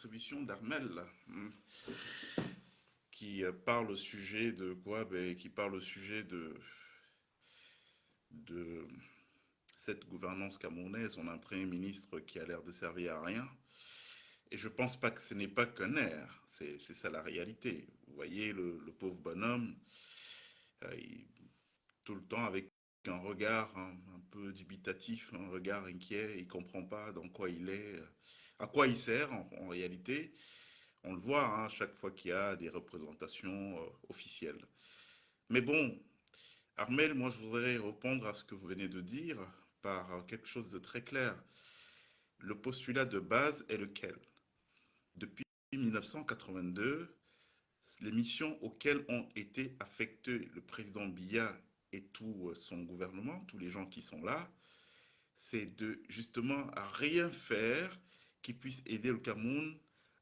contribution d'Armel, qui parle au sujet de quoi? Qui parle au sujet de cette gouvernance camerounaise. On a un Premier ministre qui a l'air de servir à rien. Et je pense pas que ce n'est pas qu'un air, c'est ça la réalité. Vous voyez le pauvre bonhomme, il- tout le temps avec un regard un peu dubitatif, un regard inquiet, il comprend pas dans quoi il est, à quoi il sert en réalité. On le voit hein, chaque fois qu'il y a des représentations officielles. Mais bon, Armel, moi je voudrais répondre à ce que vous venez de dire par quelque chose de très clair. Le postulat de base est lequel? Depuis 1982, les missions auxquelles ont été affectés le président Biya et tout son gouvernement, tous les gens qui sont là, c'est de justement à rien faire qui puisse aider le Cameroun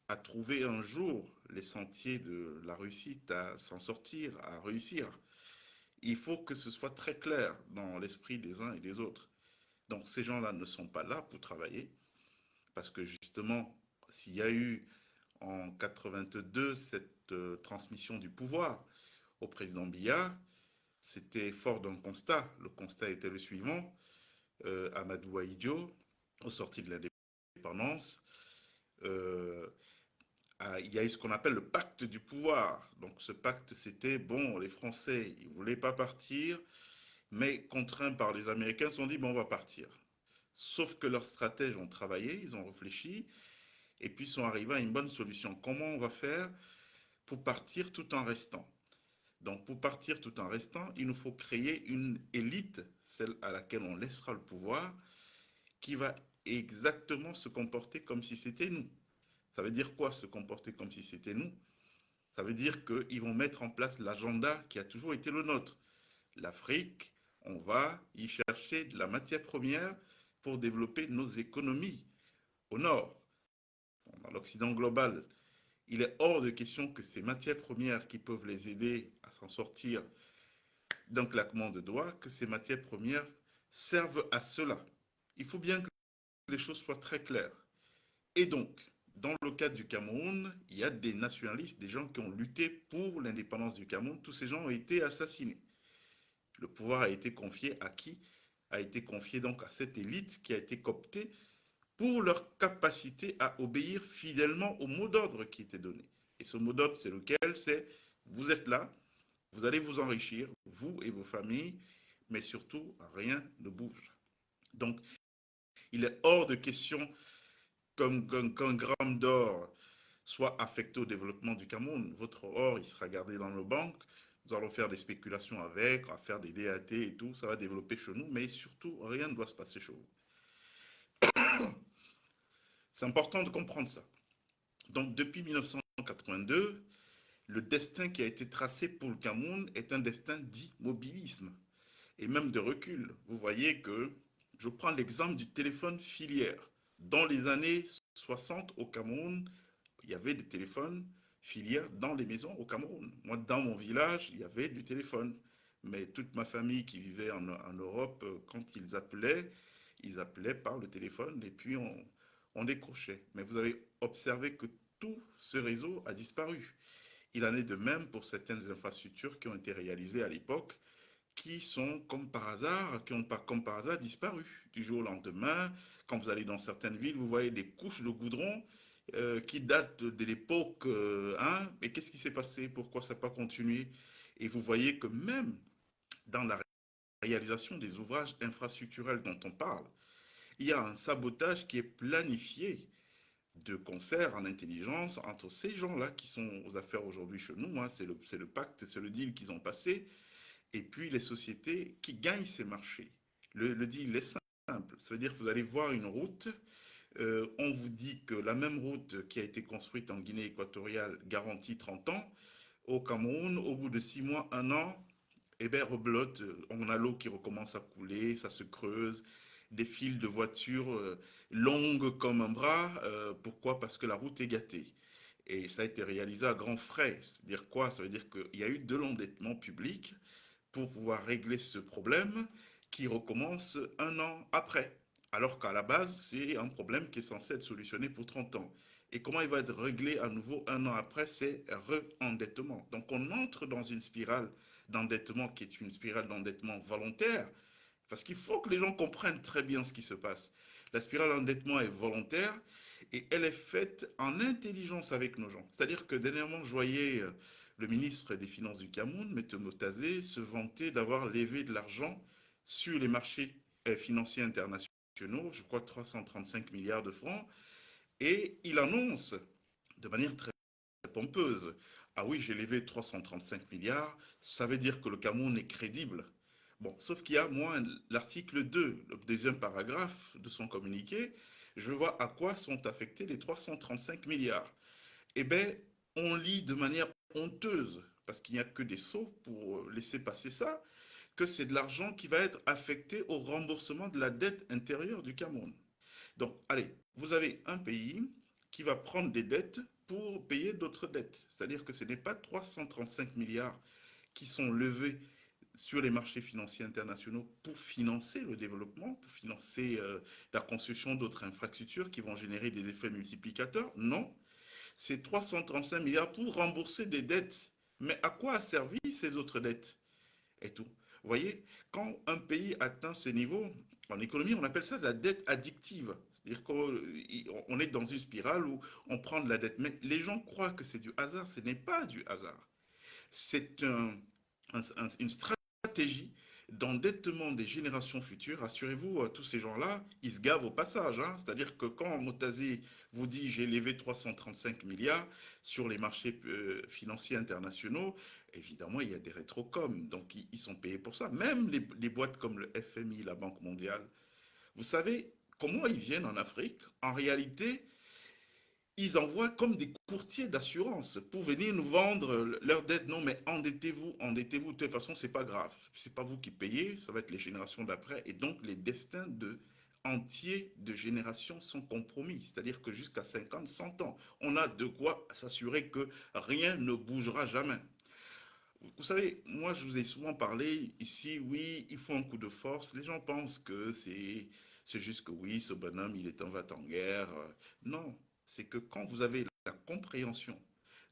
à trouver un jour les sentiers de la réussite, à s'en sortir, à réussir. Il faut que ce soit très clair dans l'esprit des uns et des autres. Donc ces gens-là ne sont pas là pour travailler, parce que justement, s'il y a eu en 82 cette transmission du pouvoir au président Biya, c'était fort d'un constat. Le constat était le suivant, Amadou Ahidjo, au sorti de l'indépendance, euh, il y a eu ce qu'on appelle le pacte du pouvoir. Donc ce pacte, c'était, bon, les Français, ils ne voulaient pas partir, mais contraints par les Américains, se sont dit, bon, on va partir. Sauf que leurs stratèges ont travaillé, ils ont réfléchi, et puis sont arrivés à une bonne solution. Comment on va faire pour partir tout en restant? Donc pour partir tout en restant, il nous faut créer une élite, celle à laquelle on laissera le pouvoir, qui va exactement se comporter comme si c'était nous. Ça veut dire quoi, se comporter comme si c'était nous? Ça veut dire qu'ils vont mettre en place l'agenda qui a toujours été le nôtre. L'Afrique, on va y chercher de la matière première pour développer nos économies. Au nord, dans l'Occident global, il est hors de question que ces matières premières qui peuvent les aider à s'en sortir d'un claquement de doigts, que ces matières premières servent à cela. Il faut bien que les choses soient très claires. Et donc, dans le cadre du Cameroun, il y a des nationalistes, des gens qui ont lutté pour l'indépendance du Cameroun. Tous ces gens ont été assassinés. Le pouvoir a été confié à qui? A été confié donc à cette élite qui a été cooptée pour leur capacité à obéir fidèlement au mot d'ordre qui était donné. Et ce mot d'ordre, c'est lequel? C'est vous êtes là, vous allez vous enrichir, vous et vos familles, mais surtout, rien ne bouge. Donc, il est hors de question qu'un gramme d'or soit affecté au développement du Cameroun. Votre or, il sera gardé dans nos banques. Nous allons faire des spéculations avec, on va faire des DAT et tout. Ça va développer chez nous, mais surtout, rien ne doit se passer chez vous. C'est important de comprendre ça. Donc, depuis 1982, le destin qui a été tracé pour le Cameroun est un destin d'immobilisme et même de recul. Vous voyez que je prends l'exemple du téléphone filière. Dans les années 60 au Cameroun, il y avait des téléphones filières dans les maisons au Cameroun. Moi, dans mon village, il y avait du téléphone. Mais toute ma famille qui vivait en Europe, quand ils appelaient par le téléphone et puis on décrochait. Mais vous avez observé que tout ce réseau a disparu. Il en est de même pour certaines infrastructures qui ont été réalisées à l'époque, qui sont comme par hasard, qui ont pas comme par hasard disparu du jour au lendemain. Quand vous allez dans certaines villes, vous voyez des couches de goudron qui datent de l'époque. Hein, mais qu'est-ce qui s'est passé? Pourquoi ça n'a pas continué? Et vous voyez que même dans la réalisation des ouvrages infrastructurels dont on parle, il y a un sabotage qui est planifié de concert en intelligence entre ces gens-là qui sont aux affaires aujourd'hui chez nous. Hein, c'est le pacte, c'est le deal qu'ils ont passé et puis les sociétés qui gagnent ces marchés. Le deal est simple. Ça veut dire que vous allez voir une route, on vous dit que la même route qui a été construite en Guinée équatoriale garantit 30 ans. Au Cameroun, au bout de 6 mois, 1 an, eh bien, rebelote, on a l'eau qui recommence à couler, ça se creuse, des files de voitures longues comme un bras. Pourquoi? Parce que la route est gâtée. Et ça a été réalisé à grands frais. Ça veut dire quoi? Ça veut dire qu'il y a eu de l'endettement public pour pouvoir régler ce problème qui recommence 1 an après. Alors qu'à la base, c'est un problème qui est censé être solutionné pour 30 ans. Et comment il va être réglé à nouveau un an après? C'est re-endettement. Donc on entre dans une spirale d'endettement qui est une spirale d'endettement volontaire, parce qu'il faut que les gens comprennent très bien ce qui se passe. La spirale d'endettement est volontaire et elle est faite en intelligence avec nos gens. C'est-à-dire que dernièrement, je voyais le ministre des Finances du Cameroun, M. Motazé, se vanter d'avoir levé de l'argent sur les marchés financiers internationaux, je crois 335 milliards de francs, et il annonce de manière très pompeuse: ah oui, j'ai levé 335 milliards, ça veut dire que le Cameroun est crédible. Bon, sauf qu'il y a, moi, l'article 2, le deuxième paragraphe de son communiqué, je vois à quoi sont affectés les 335 milliards. Eh bien, on lit de manière honteuse, parce qu'il n'y a que des sots pour laisser passer ça, que c'est de l'argent qui va être affecté au remboursement de la dette intérieure du Cameroun. Donc, allez, vous avez un pays qui va prendre des dettes pour payer d'autres dettes. C'est-à-dire que ce n'est pas 335 milliards qui sont levés sur les marchés financiers internationaux pour financer le développement, pour financer la construction d'autres infrastructures qui vont générer des effets multiplicateurs. Non, c'est 335 milliards pour rembourser des dettes. Mais à quoi a servi ces autres dettes et tout? Vous voyez, quand un pays atteint ce niveau, en économie, on appelle ça de la dette addictive. C'est-à-dire qu'on est dans une spirale où on prend de la dette. Mais les gens croient que c'est du hasard. Ce n'est pas du hasard. C'est une stratégie d'endettement des générations futures. Rassurez-vous, tous ces gens-là, ils se gavent au passage, hein. C'est-à-dire que quand Motazi vous dit j'ai levé 335 milliards sur les marchés financiers internationaux, évidemment, il y a des rétrocoms. Donc, ils sont payés pour ça. Même les boîtes comme le FMI, la Banque mondiale, vous savez comment ils viennent en Afrique? En réalité, ils envoient comme des courtiers d'assurance pour venir nous vendre leurs dettes. Non, mais endettez-vous, endettez-vous. De toute façon, c'est pas grave. C'est pas vous qui payez, ça va être les générations d'après. Et donc, les destins entiers de générations sont compromis. C'est-à-dire que jusqu'à 50, 100 ans, on a de quoi s'assurer que rien ne bougera jamais. Vous savez, moi, je vous ai souvent parlé ici, oui, il faut un coup de force. Les gens pensent que c'est juste que oui, ce bonhomme, il est en va-t-en-guerre. Non, c'est que quand vous avez la compréhension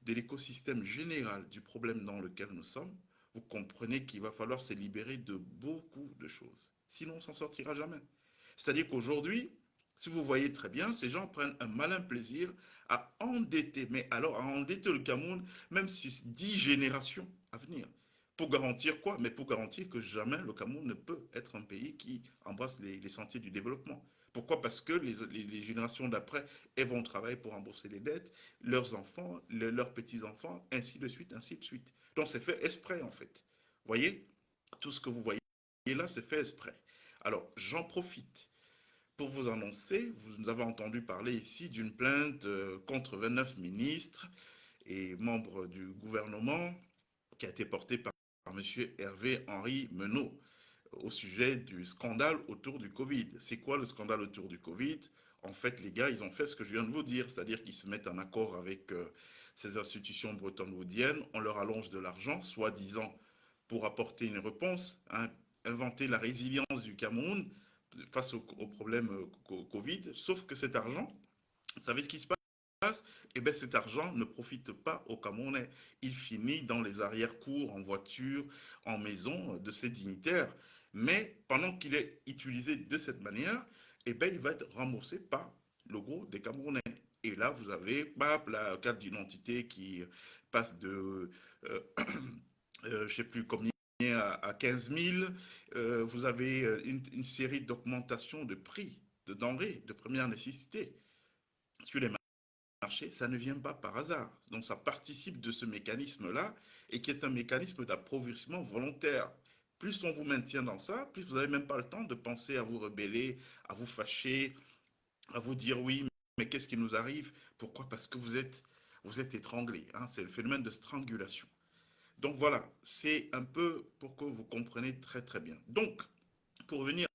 de l'écosystème général du problème dans lequel nous sommes, vous comprenez qu'il va falloir se libérer de beaucoup de choses. Sinon, on s'en sortira jamais. C'est-à-dire qu'aujourd'hui, si vous voyez très bien, ces gens prennent un malin plaisir à endetter, mais alors à endetter le Cameroun, même sur 10 générations à venir. Pour garantir quoi? Mais pour garantir que jamais le Cameroun ne peut être un pays qui embrasse les sentiers du développement. Pourquoi? Parce que les générations d'après, elles vont travailler pour rembourser les dettes, leurs enfants, leurs petits-enfants, ainsi de suite, ainsi de suite. Donc c'est fait exprès en fait. Vous voyez? Tout ce que vous voyez là, c'est fait exprès. Alors, j'en profite pour vous annoncer, vous avez entendu parler ici d'une plainte contre 29 ministres et membres du gouvernement qui a été portée par M. Hervé Henri Menot au sujet du scandale autour du Covid. C'est quoi le scandale autour du Covid? En fait, les gars, ils ont fait ce que je viens de vous dire, c'est-à-dire qu'ils se mettent en accord avec ces institutions bretonne-waudiennes, on leur allonge de l'argent, soi-disant pour apporter une réponse, hein, inventer la résilience du Cameroun face au problème Covid, sauf que cet argent, vous savez ce qui se passe? Eh bien, cet argent ne profite pas aux Camerounais. Il finit dans les arrière-cours, en voiture, en maison de ces dignitaires. Mais pendant qu'il est utilisé de cette manière, eh bien, il va être remboursé par le gros des Camerounais. Et là, vous avez la carte d'identité qui passe de, euh, je ne sais plus combien, à 15 000. Vous avez une série d'augmentations de prix de denrées de première nécessité sur les marché, ça ne vient pas par hasard. Donc ça participe de ce mécanisme-là et qui est un mécanisme d'appauvrissement volontaire. Plus on vous maintient dans ça, plus vous n'avez même pas le temps de penser à vous rebeller, à vous fâcher, à vous dire oui, mais qu'est-ce qui nous arrive? Pourquoi? Parce que vous êtes étranglé, hein. C'est le phénomène de strangulation. Donc voilà, c'est un peu pour que vous compreniez très très bien. Donc, pour revenir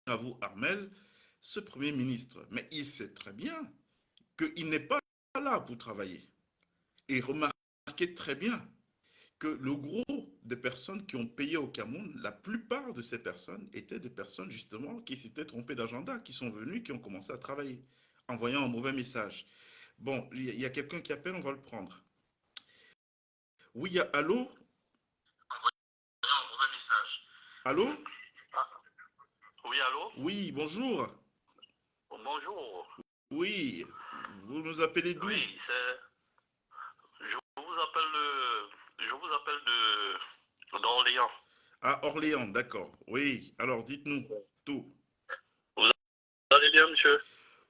à vous, Armel, ce Premier ministre, mais il sait très bien qu'il n'est pas là pour travailler. Et remarquez très bien que le gros des personnes qui ont payé au Cameroun, la plupart de ces personnes étaient des personnes justement qui s'étaient trompées d'agenda, qui sont venues, qui ont commencé à travailler, en voyant un mauvais message. Bon, il y a quelqu'un qui appelle, on va le prendre. Oui, allô? Allô? Oui, allô? Oui, bonjour. Bonjour. Oui, vous nous appelez d'où? Oui, je vous appelle d'Orléans. Ah, Orléans, d'accord. Oui, alors dites-nous tout. Vous allez bien, monsieur?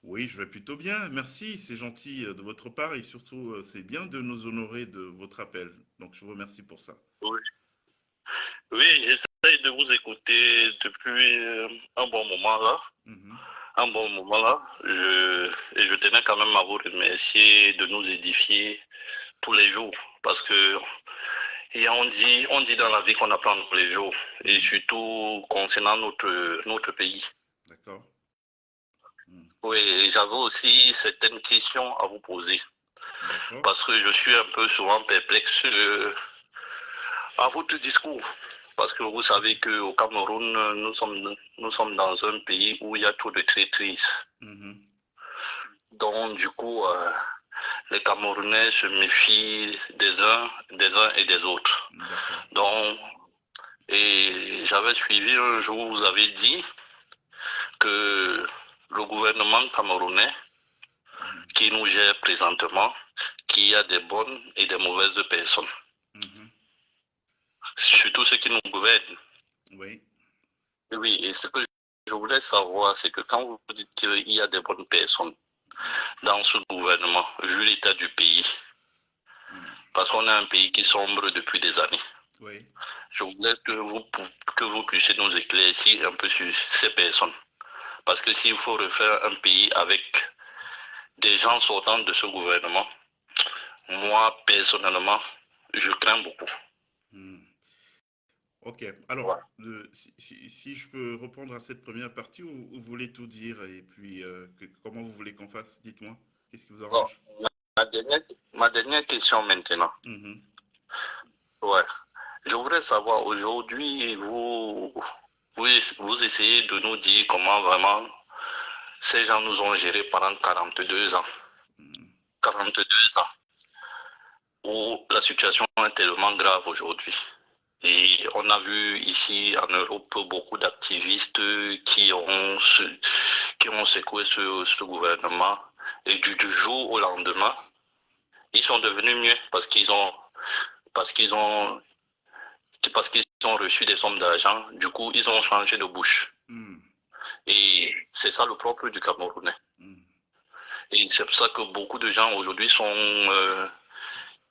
Oui, je vais plutôt bien, merci, c'est gentil de votre part et surtout c'est bien de nous honorer de votre appel. Donc je vous remercie pour ça. Oui. Oui, j'essaye de vous écouter depuis un bon moment là. Mhm, Un bon moment là. Et je tenais quand même à vous remercier de nous édifier tous les jours. Parce que on dit dans la vie qu'on apprend tous les jours. Et mhm, surtout concernant notre pays. d'accord. Mhm, Oui, j'avais aussi certaines questions à vous poser. d'accord. Parce que je suis un peu souvent perplexe à votre discours. Parce que vous savez qu'au Cameroun, nous sommes dans un pays où il y a trop de traîtrise. Mhm, Donc, du coup, les Camerounais se méfient des uns et des autres. d'accord. Donc, et j'avais suivi un jour, vous avez dit que le gouvernement camerounais Mhm, qui nous gère présentement, qu'il y a des bonnes et des mauvaises personnes. mhm, Surtout ceux qui nous gouvernent. oui. Oui, et ce que je voulais savoir, c'est que quand vous dites qu'il y a des bonnes personnes dans ce gouvernement, vu l'état du pays, Mhm, parce qu'on a un pays qui sombre depuis des années, oui. je voulais que vous puissiez nous éclaircir un peu sur ces personnes. Parce que s'il faut refaire un pays avec des gens sortant de ce gouvernement, moi, personnellement, je crains beaucoup. Mhm. Ok, alors, Voilà. si je peux répondre à cette première partie ou vous voulez tout dire et puis comment vous voulez qu'on fasse, dites-moi, qu'est-ce qui vous Bon, arrange? ma dernière question maintenant. Mhm, Ouais. Je voudrais savoir aujourd'hui, vous essayez de nous dire comment vraiment ces gens nous ont gérés pendant 42 ans. mhm, 42 ans où la situation est tellement grave aujourd'hui. Et on a vu ici en Europe beaucoup d'activistes qui ont secoué ce gouvernement. Et du jour au lendemain, ils sont devenus mieux parce qu'ils ont, parce qu'ils ont reçu des sommes d'argent. Du coup, ils ont changé de bouche. mhm, Et c'est ça le propre du Camerounais. mhm, Et c'est pour ça que beaucoup de gens aujourd'hui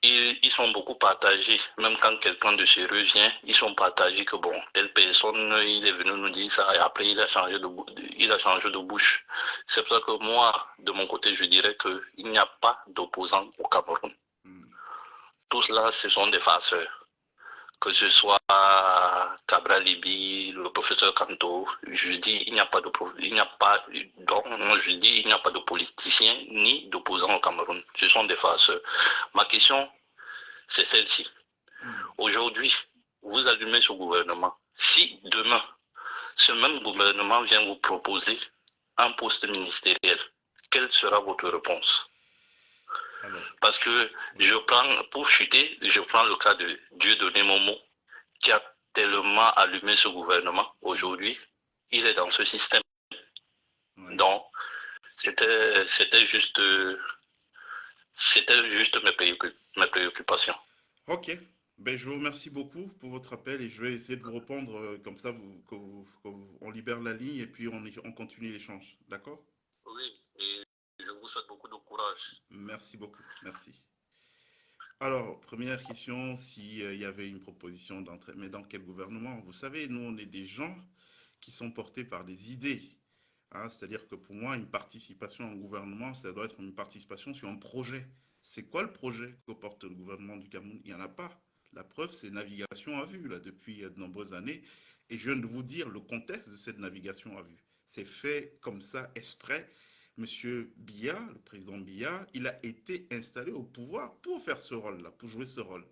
ils sont beaucoup partagés. Même quand quelqu'un de chez eux vient, ils sont partagés que bon, telle personne, il est venu nous dire ça et après il a changé de bouche. C'est pour ça que moi, de mon côté, je dirais qu'il n'y a pas d'opposants au Cameroun. mhm. Tout cela, ce sont des farceurs. Que ce soit Cabral Libi, le professeur Kanto, je dis il n'y a pas de il n'y a pas donc je dis il n'y a pas de politiciens ni d'opposants au Cameroun. Ce sont des farceurs. Ma question, c'est celle-ci. Hmm. Aujourd'hui, vous allumez ce gouvernement. Si demain, ce même gouvernement vient vous proposer un poste ministériel, quelle sera votre réponse? Alors, Parce que oui, pour chuter, je prends le cas de Dieudonné Momo, qui a tellement allumé ce gouvernement. hmm, Aujourd'hui, il est dans ce système. oui. Donc, c'était juste mes préoccupations. Ok, ben, je vous remercie beaucoup pour votre appel et je vais essayer de vous répondre comme ça, on libère la ligne et puis on continue l'échange. D'accord? Oui, et je vous souhaite beaucoup de courage. Merci beaucoup, merci. Alors, première question, s'il y avait une proposition d'entrée, mais dans quel gouvernement? Vous savez, nous, on est des gens qui sont portés par des idées. Hein, c'est-à-dire que pour moi, une participation en gouvernement, ça doit être une participation sur un projet. C'est quoi le projet que porte le gouvernement du Cameroun? Il n'y en a pas. La preuve, c'est navigation à vue, là, depuis de nombreuses années. Et je viens de vous dire le contexte de cette navigation à vue. C'est fait comme ça, exprès. Monsieur Biya, le président Biya, il a été installé au pouvoir pour faire ce rôle-là, pour jouer ce rôle.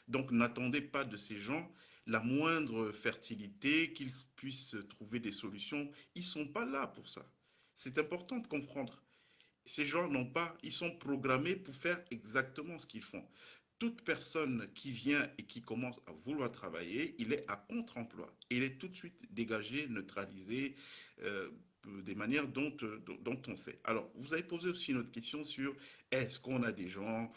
Donc n'attendez pas de ces gens la moindre fertilité, qu'ils puissent trouver des solutions. Ils ne sont pas là pour ça. C'est important de comprendre. Ces gens n'ont pas, ils sont programmés pour faire exactement ce qu'ils font. Toute personne qui vient et qui commence à vouloir travailler, il est à contre-emploi. Il est tout de suite dégagé, neutralisé, euh, des manières dont on sait. Alors, vous avez posé aussi une autre question sur est-ce qu'on a des gens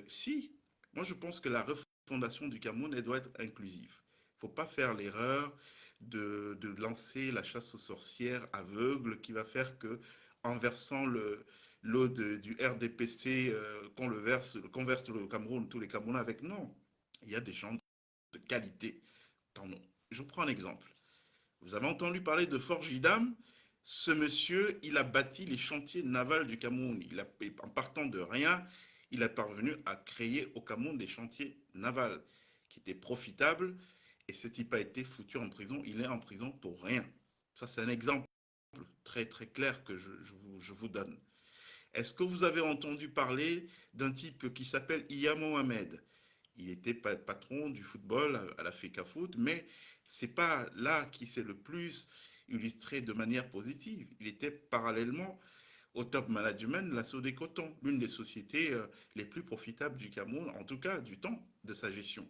Si, moi je pense que la refondation du Cameroun, elle doit être inclusive. Il ne faut pas faire l'erreur de lancer la chasse aux sorcières aveugle qui va faire que, en versant l'eau du RDPC, qu'on verse le Cameroun, tous les Camerounais avec. Non, il y a des gens de qualité. Je vous prends un exemple. Vous avez entendu parler de Forgidam. Ce monsieur, il a bâti les chantiers navals du Cameroun. En partant de rien, il est parvenu à créer au Cameroun des chantiers navals qui étaient profitables. Et ce type a été foutu en prison. Il est en prison pour rien. Ça, c'est un exemple très très clair que je vous donne. Est-ce que vous avez entendu parler d'un type qui s'appelle Iya Mohamed? Il était patron du football à la FECAFOOT, mais c'est pas là qui s'est le plus illustré de manière positive. Il était parallèlement au top management de la Sodécoton, l'une des sociétés les plus profitables du Cameroun, en tout cas du temps de sa gestion.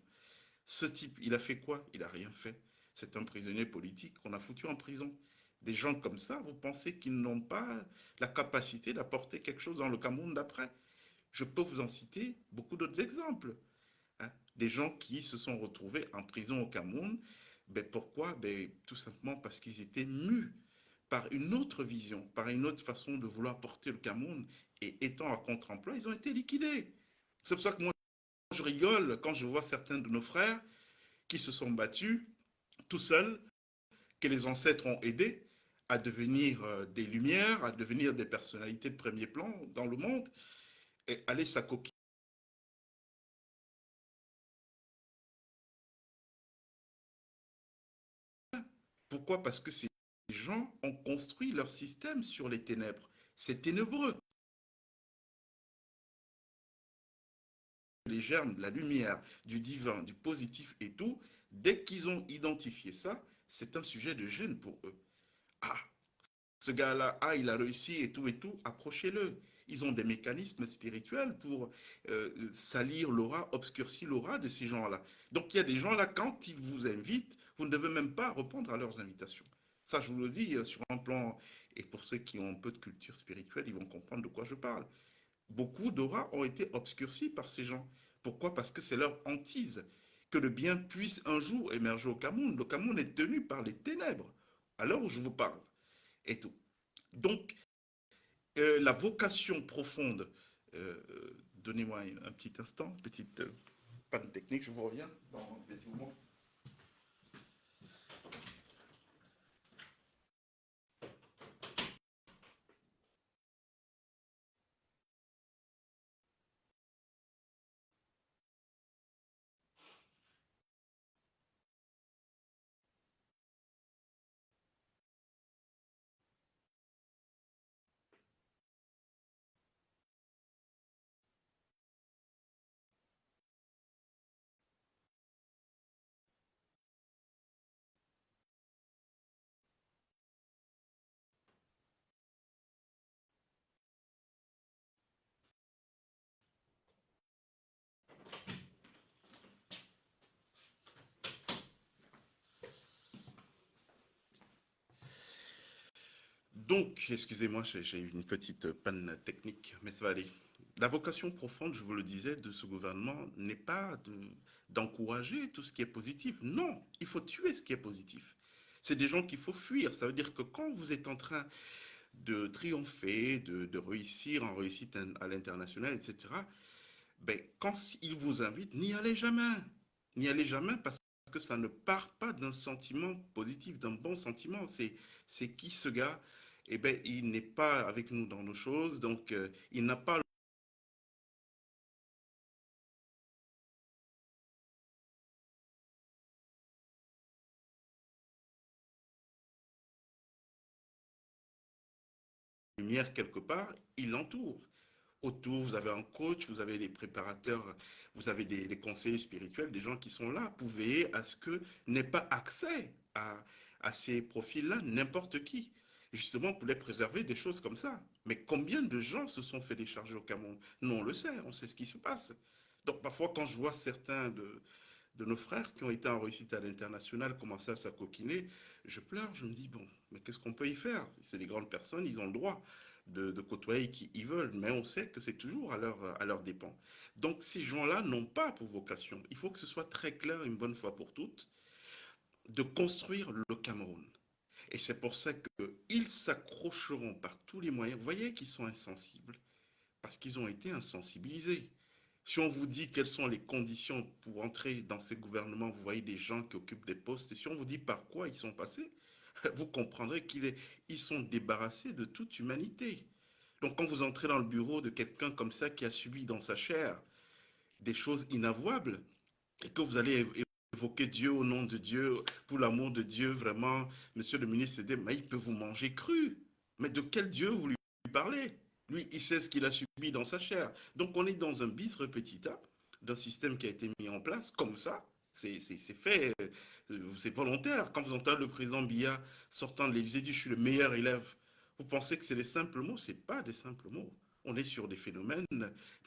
Ce type, il a fait quoi? Il a rien fait. C'est un prisonnier politique qu'on a foutu en prison. Des gens comme ça, vous pensez qu'ils n'ont pas la capacité d'apporter quelque chose dans le Cameroun d'après? Je peux vous en citer beaucoup d'autres exemples, hein. Des gens qui se sont retrouvés en prison au Cameroun. Ben pourquoi? Ben, tout simplement parce qu'ils étaient mus par une autre vision, par une autre façon de vouloir porter le Cameroun. Et étant à contre-emploi, ils ont été liquidés. C'est pour ça que moi, je rigole quand je vois certains de nos frères qui se sont battus tout seuls, que les ancêtres ont aidés à devenir des lumières, à devenir des personnalités de premier plan dans le monde, et aller s'accoquiner. Pourquoi? Parce que ces gens ont construit leur système sur les ténèbres. C'est ténébreux. Les germes de la lumière, du divin, du positif et tout, dès qu'ils ont identifié ça, c'est un sujet de gêne pour eux. Ah, ce gars-là, ah, il a réussi et tout, approchez-le. Ils ont des mécanismes spirituels pour salir l'aura, obscurcir l'aura de ces gens-là. Donc il y a des gens là, quand ils vous invitent, vous ne devez même pas répondre à leurs invitations. Ça, je vous le dis sur un plan, et pour ceux qui ont un peu de culture spirituelle, ils vont comprendre de quoi je parle. Beaucoup d'auras ont été obscurcies par ces gens. Pourquoi? Parce que c'est leur hantise. Que le bien puisse un jour émerger au Cameroun. Le Cameroun est tenu par les ténèbres, à l'heure où je vous parle, et tout. Donc, la vocation profonde, donnez-moi un petit instant, petite panne technique, je vous reviens dans un petit moment. Donc, excusez-moi, j'ai eu une petite panne technique, mais ça va aller. La vocation profonde, je vous le disais, de ce gouvernement n'est pas d'encourager tout ce qui est positif. Non, il faut tuer ce qui est positif. C'est des gens qu'il faut fuir. Ça veut dire que quand vous êtes en train de triompher, de réussir en réussite à l'international, etc., ben, quand ils vous invitent, n'y allez jamais. N'y allez jamais parce que ça ne part pas d'un sentiment positif, d'un bon sentiment. C'est qui ce gars? Eh ben, il n'est pas avec nous dans nos choses, donc il n'a pas la lumière quelque part, il l'entoure. Autour, vous avez un coach, vous avez des préparateurs, vous avez des conseillers spirituels, des gens qui sont là pour veiller à ce que n'ait pas accès à ces profils-là n'importe qui. justement pour les préserver des choses comme ça. Mais combien de gens se sont fait décharger au Cameroun? Nous, on le sait, on sait ce qui se passe. Donc parfois, quand je vois certains de nos frères qui ont été en réussite à l'international commencer à s'acoquiner, je pleure, je me dis, bon, mais qu'est-ce qu'on peut y faire? C'est des grandes personnes, ils ont le droit de côtoyer qui ils veulent, mais on sait que c'est toujours à leur dépens. Donc ces gens-là n'ont pas pour vocation, il faut que ce soit très clair une bonne fois pour toutes, de construire le Cameroun. Et c'est pour ça qu'ils s'accrocheront par tous les moyens. Vous voyez qu'ils sont insensibles parce qu'ils ont été insensibilisés. Si on vous dit quelles sont les conditions pour entrer dans ces gouvernements, vous voyez des gens qui occupent des postes, et si on vous dit par quoi ils sont passés, vous comprendrez qu'ils sont débarrassés de toute humanité. Donc quand vous entrez dans le bureau de quelqu'un comme ça qui a subi dans sa chair des choses inavouables, et que vous allez évoquer Dieu au nom de Dieu, pour l'amour de Dieu, vraiment, monsieur le ministre, mais il peut vous manger cru. Mais de quel Dieu vous lui parlez? Lui, il sait ce qu'il a subi dans sa chair. Donc on est dans un bis repetita d'un système qui a été mis en place comme ça. C'est fait, c'est volontaire. Quand vous entendez le président Biya sortant de l'Élysée dire je suis le meilleur élève, vous pensez que c'est des simples mots? Ce n'est pas des simples mots. On est sur des phénomènes,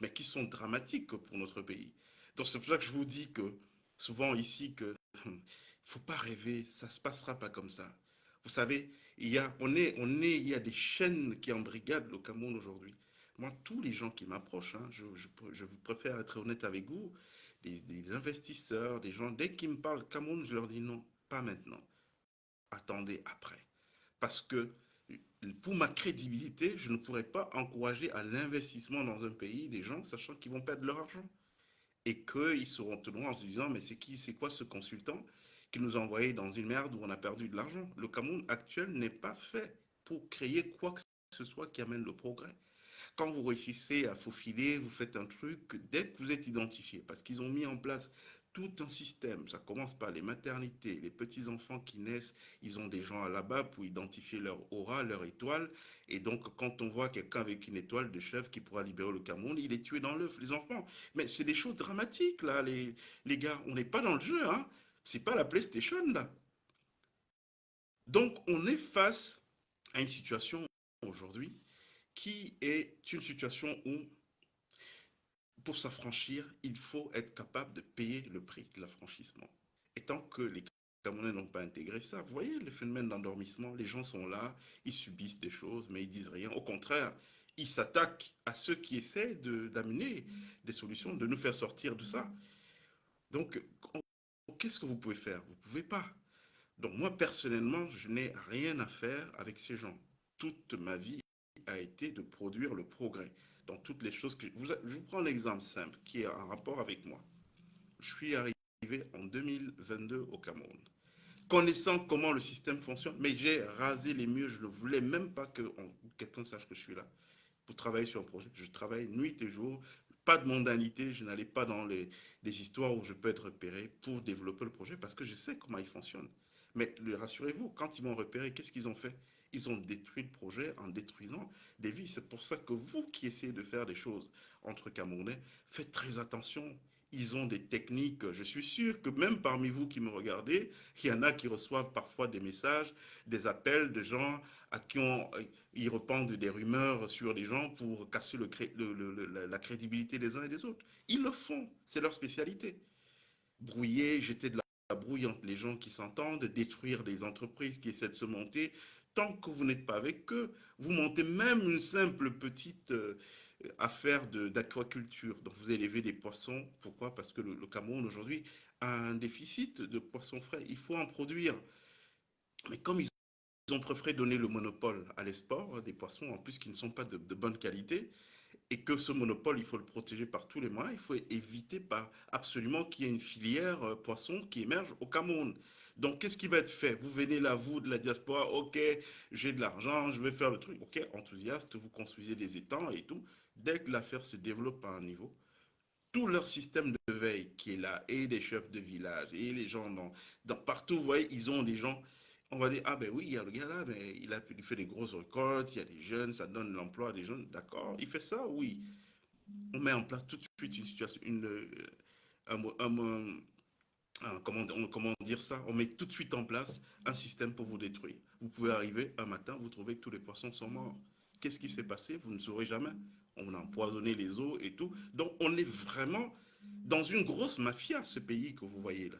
mais qui sont dramatiques pour notre pays. Donc c'est pour ça que je vous dis que souvent ici que il ne faut pas rêver, ça ne se passera pas comme ça. Vous savez, il y a des chaînes qui embrigadent le Cameroun aujourd'hui. Moi, tous les gens qui m'approchent, hein, je préfère être honnête avec vous, des investisseurs, des gens, dès qu'ils me parlent Cameroun, je leur dis non, pas maintenant. Attendez après. Parce que pour ma crédibilité, je ne pourrais pas encourager à l'investissement dans un pays des gens sachant qu'ils vont perdre leur argent et qu'ils seront tenus en se disant mais c'est quoi ce consultant qui nous a envoyé dans une merde où on a perdu de l'argent? Le Cameroun actuel n'est pas fait pour créer quoi que ce soit qui amène le progrès. Quand vous réussissez à faufiler, vous faites un truc, dès que vous êtes identifié, parce qu'ils ont mis en place tout un système, ça commence par les maternités, les petits-enfants qui naissent, ils ont des gens là-bas pour identifier leur aura, leur étoile, et donc quand on voit quelqu'un avec une étoile de chef qui pourra libérer le Cameroun, il est tué dans l'œuf, les enfants. Mais c'est des choses dramatiques, là, les gars, on n'est pas dans le jeu, hein, c'est pas la PlayStation, là. Donc on est face à une situation aujourd'hui qui est une situation où pour s'affranchir, il faut être capable de payer le prix de l'affranchissement. Et tant que les Camerounais n'ont pas intégré ça, vous voyez le phénomène d'endormissement, les gens sont là, ils subissent des choses, mais ils disent rien. Au contraire, ils s'attaquent à ceux qui essaient d'amener des solutions, de nous faire sortir de ça. Donc, qu'est-ce que vous pouvez faire? Vous ne pouvez pas. Donc, moi, personnellement, je n'ai rien à faire avec ces gens. Toute ma vie a été de produire le progrès dans toutes les choses que... Je vous prends l'exemple simple qui est en rapport avec moi. Je suis arrivé en 2022 au Cameroun. Connaissant comment le système fonctionne, mais j'ai rasé les murs, je ne voulais même pas que quelqu'un sache que je suis là pour travailler sur un projet. Je travaille nuit et jour, pas de mondanité, je n'allais pas dans les histoires où je peux être repéré pour développer le projet parce que je sais comment il fonctionne. Mais rassurez-vous, quand ils m'ont repéré, qu'est-ce qu'ils ont fait? Ils ont détruit le projet en détruisant des vies. C'est pour ça que vous qui essayez de faire des choses entre Camerounais, faites très attention. Ils ont des techniques. Je suis sûr que même parmi vous qui me regardez, il y en a qui reçoivent parfois des messages, des appels de gens à qui ils répandent des rumeurs sur les gens pour casser la crédibilité des uns et des autres. Ils le font, c'est leur spécialité. Brouiller, jeter de la brouille entre les gens qui s'entendent, détruire les entreprises qui essaient de se monter. Tant que vous n'êtes pas avec eux, vous montez même une simple petite affaire d'aquaculture. Donc vous élevez des poissons. Pourquoi? Parce que le Cameroun aujourd'hui a un déficit de poissons frais. Il faut en produire. Mais comme ils ont préféré donner le monopole à l'export des poissons, en plus qui ne sont pas de bonne qualité, et que ce monopole, il faut le protéger par tous les moyens. Il faut éviter absolument qu'il y ait une filière poisson qui émerge au Cameroun. Donc, qu'est-ce qui va être fait? Vous venez là, vous, de la diaspora, ok, j'ai de l'argent, je vais faire le truc, ok, enthousiaste, vous construisez des étangs et tout. Dès que l'affaire se développe à un niveau, tout leur système de veille qui est là, et les chefs de village, et les gens partout, vous voyez, ils ont des gens, on va dire, ah ben oui, il y a le gars là, mais il fait des grosses récoltes, il y a des jeunes, ça donne l'emploi à des jeunes, d'accord, il fait ça, oui. On met en place tout de suite une situation, un comment dire ça, on met tout de suite en place un système pour vous détruire. Vous pouvez arriver un matin, vous trouvez que tous les poissons sont morts. Qu'est-ce qui s'est passé? Vous ne saurez jamais. On a empoisonné les eaux et tout. Donc on est vraiment dans une grosse mafia, ce pays que vous voyez là.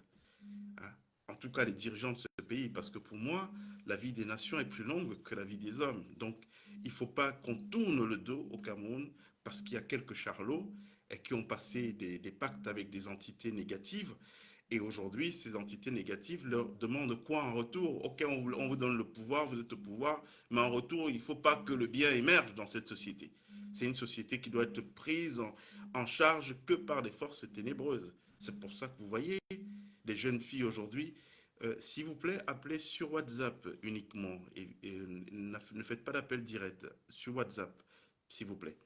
Hein. En tout cas, les dirigeants de ce pays, parce que pour moi, la vie des nations est plus longue que la vie des hommes. Donc, il ne faut pas qu'on tourne le dos au Cameroun parce qu'il y a quelques charlots qui ont passé des pactes avec des entités négatives. Et aujourd'hui, ces entités négatives leur demandent quoi en retour? Ok, on vous donne le pouvoir, vous êtes au pouvoir, mais en retour, il ne faut pas que le bien émerge dans cette société. C'est une société qui doit être prise en charge que par des forces ténébreuses. C'est pour ça que vous voyez les jeunes filles aujourd'hui, s'il vous plaît, appelez sur WhatsApp uniquement et ne faites pas d'appel direct sur WhatsApp, s'il vous plaît.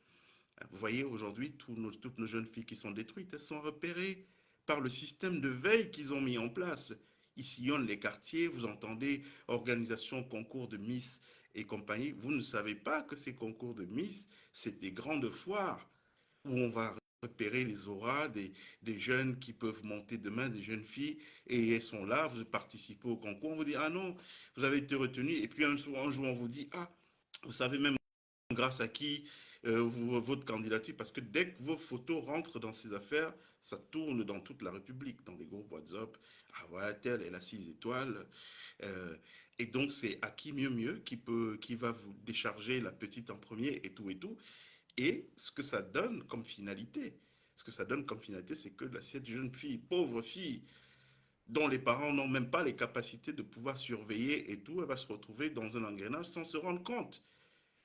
Vous voyez aujourd'hui toutes nos jeunes filles qui sont détruites, elles sont repérées par le système de veille qu'ils ont mis en place. Ils sillonnent les quartiers, vous entendez organisation, concours de Miss et compagnie. Vous ne savez pas que ces concours de Miss, c'est des grandes foires où on va repérer les auras des jeunes qui peuvent monter demain, des jeunes filles, et elles sont là, vous participez au concours, on vous dit, ah non, vous avez été retenu, et puis un jour, on vous dit, ah, vous savez même grâce à qui votre candidature, parce que dès que vos photos rentrent dans ces affaires, ça tourne dans toute la République, dans les groupes WhatsApp. Ah voilà, telle, elle a 6 étoiles. Euh, et donc, c'est à qui mieux qui va vous décharger la petite en premier et tout et tout. Et ce que ça donne comme finalité, c'est que cette jeune fille, pauvre fille, dont les parents n'ont même pas les capacités de pouvoir surveiller et tout, elle va se retrouver dans un engrenage sans se rendre compte.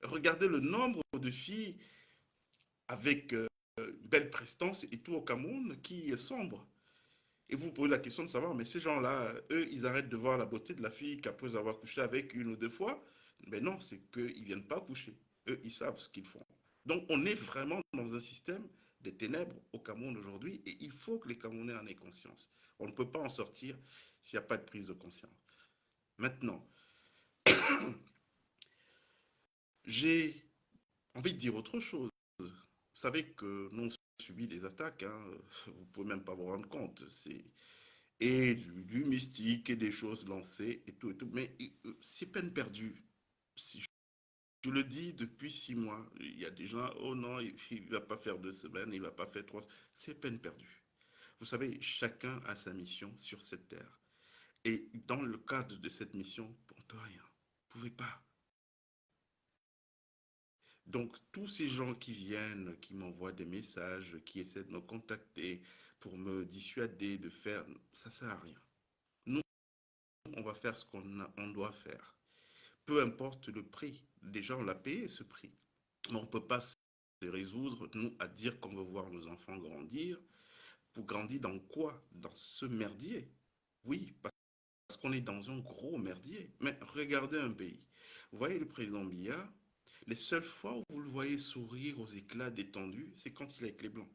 Regardez le nombre de filles avec belle prestance et tout au Cameroun qui sombrent. Et vous posez la question de savoir, mais ces gens-là, eux, ils arrêtent de voir la beauté de la fille qu'après avoir couché avec une ou deux fois. Mais non, c'est qu'ils ne viennent pas coucher. Eux, ils savent ce qu'ils font. Donc, on est vraiment dans un système des ténèbres au Cameroun aujourd'hui et il faut que les Camerounais en aient conscience. On ne peut pas en sortir s'il n'y a pas de prise de conscience. Maintenant, j'ai envie de dire autre chose. Vous savez que nous, on subit des attaques, hein. Vous ne pouvez même pas vous rendre compte. Et du mystique et des choses lancées et tout et tout. Mais c'est peine perdue. Si je le dis depuis 6 mois, il y a des gens, oh non, il ne va pas faire 2 semaines, il ne va pas faire trois. C'est peine perdue. Vous savez, chacun a sa mission sur cette terre. Et dans le cadre de cette mission, on ne peut rien. Vous ne pouvez pas. Donc, tous ces gens qui viennent, qui m'envoient des messages, qui essaient de me contacter pour me dissuader de faire, ça ne sert à rien. Nous, on va faire ce qu'on doit faire. Peu importe le prix. Déjà, on l'a payé ce prix. Mais on ne peut pas se résoudre, nous, à dire qu'on veut voir nos enfants grandir. Pour grandir dans quoi? Dans ce merdier. Oui, parce qu'on est dans un gros merdier. Mais regardez un pays. Vous voyez le président Biya, les seules fois où vous le voyez sourire aux éclats détendus, c'est quand il est avec les blancs.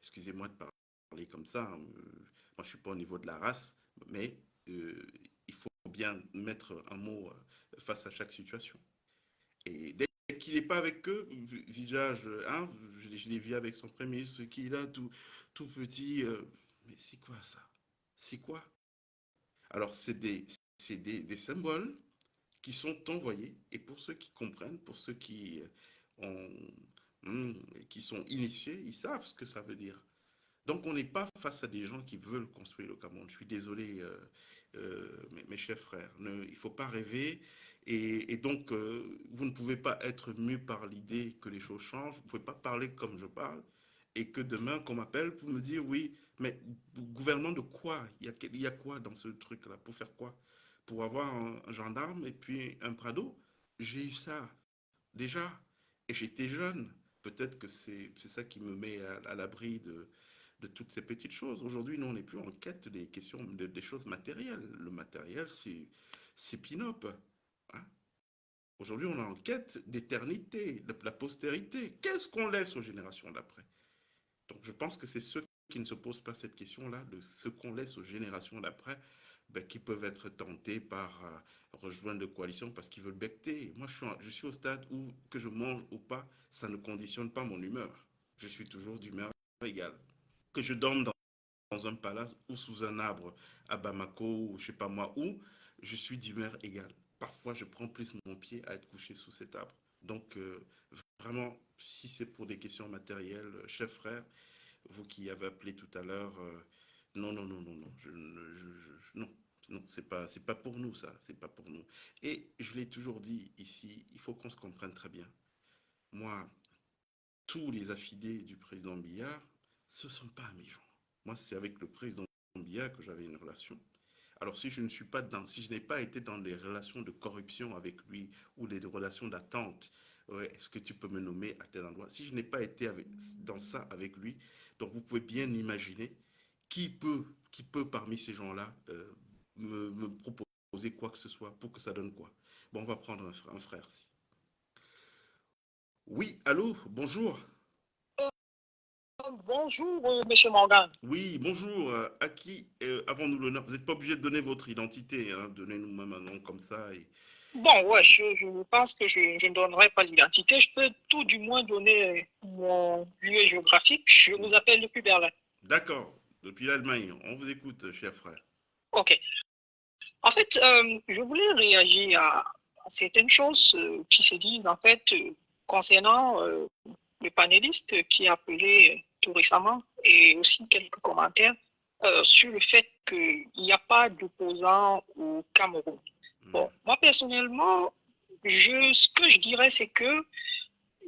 Excusez-moi de parler comme ça. Hein. Moi, je ne suis pas au niveau de la race, mais il faut bien mettre un mot face à chaque situation. Et dès qu'il n'est pas avec eux, visage, hein, je l'ai vu avec son premier ministre, qui est là, tout petit. Mais c'est quoi ça? C'est quoi? Alors, des symboles qui sont envoyés, et pour ceux qui comprennent, pour ceux qui sont initiés, ils savent ce que ça veut dire. Donc, on n'est pas face à des gens qui veulent construire le Cameroun. Je suis désolé, mes chers frères. Il ne faut pas rêver. Et donc, vous ne pouvez pas être mu par l'idée que les choses changent. Vous ne pouvez pas parler comme je parle. Et que demain, qu'on m'appelle pour me dire, oui, mais gouvernement de quoi? Il y a quoi dans ce truc-là? Pour faire quoi? Pour avoir un gendarme et puis un Prado? J'ai eu ça déjà. Et j'étais jeune. Peut-être que c'est ça qui me met à l'abri de toutes ces petites choses. Aujourd'hui, nous, on n'est plus en quête des questions, des choses matérielles. Le matériel, c'est pinop. Hein. Aujourd'hui, on est en quête d'éternité, de la postérité. Qu'est-ce qu'on laisse aux générations d'après? Donc, je pense que c'est ceux qui ne se posent pas cette question-là, de ce qu'on laisse aux générations d'après, ben, qui peuvent être tentés par rejoindre des coalitions parce qu'ils veulent becter. Moi, je suis au stade où, que je mange ou pas, ça ne conditionne pas mon humeur. Je suis toujours d'humeur égale. Que je dorme dans un palace ou sous un arbre à Bamako ou je sais pas moi où, je suis d'humeur égale. Parfois, je prends plus mon pied à être couché sous cet arbre. Donc, vraiment, si c'est pour des questions matérielles, chef frère, vous qui avez appelé tout à l'heure, non, non, non, non, non, non, non, c'est pas pour nous ça, c'est pas pour nous. Et je l'ai toujours dit ici, il faut qu'on se comprenne très bien. Moi, tous les affidés du président Billard, ce ne sont pas mes gens. Moi, c'est avec le président Billard que j'avais une relation. Alors, si je ne suis pas dans, si je n'ai pas été dans des relations de corruption avec lui ou des relations d'attente, ouais, est-ce que tu peux me nommer à tel endroit? Si je n'ai pas été dans ça avec lui, donc vous pouvez bien imaginer qui peut parmi ces gens-là me proposer quoi que ce soit pour que ça donne quoi. Bon, on va prendre un frère. Oui, allô, bonjour. Bonjour, Monsieur Morgan. Oui, bonjour. À qui avons-nous l'honneur? Vous n'êtes pas obligé de donner votre identité, hein. Donnez-nous même un nom comme ça. Bon, ouais, je pense que je ne donnerai pas l'identité. Je peux tout du moins donner mon lieu géographique. Je vous appelle depuis Berlin. D'accord, depuis l'Allemagne. On vous écoute, cher frère. OK. En fait, je voulais réagir à certaines choses qui se disent, en fait, concernant le panéliste qui a appelé tout récemment et aussi quelques commentaires sur le fait qu'il n'y a pas d'opposants au Cameroun. Bon, moi personnellement, ce que je dirais, c'est que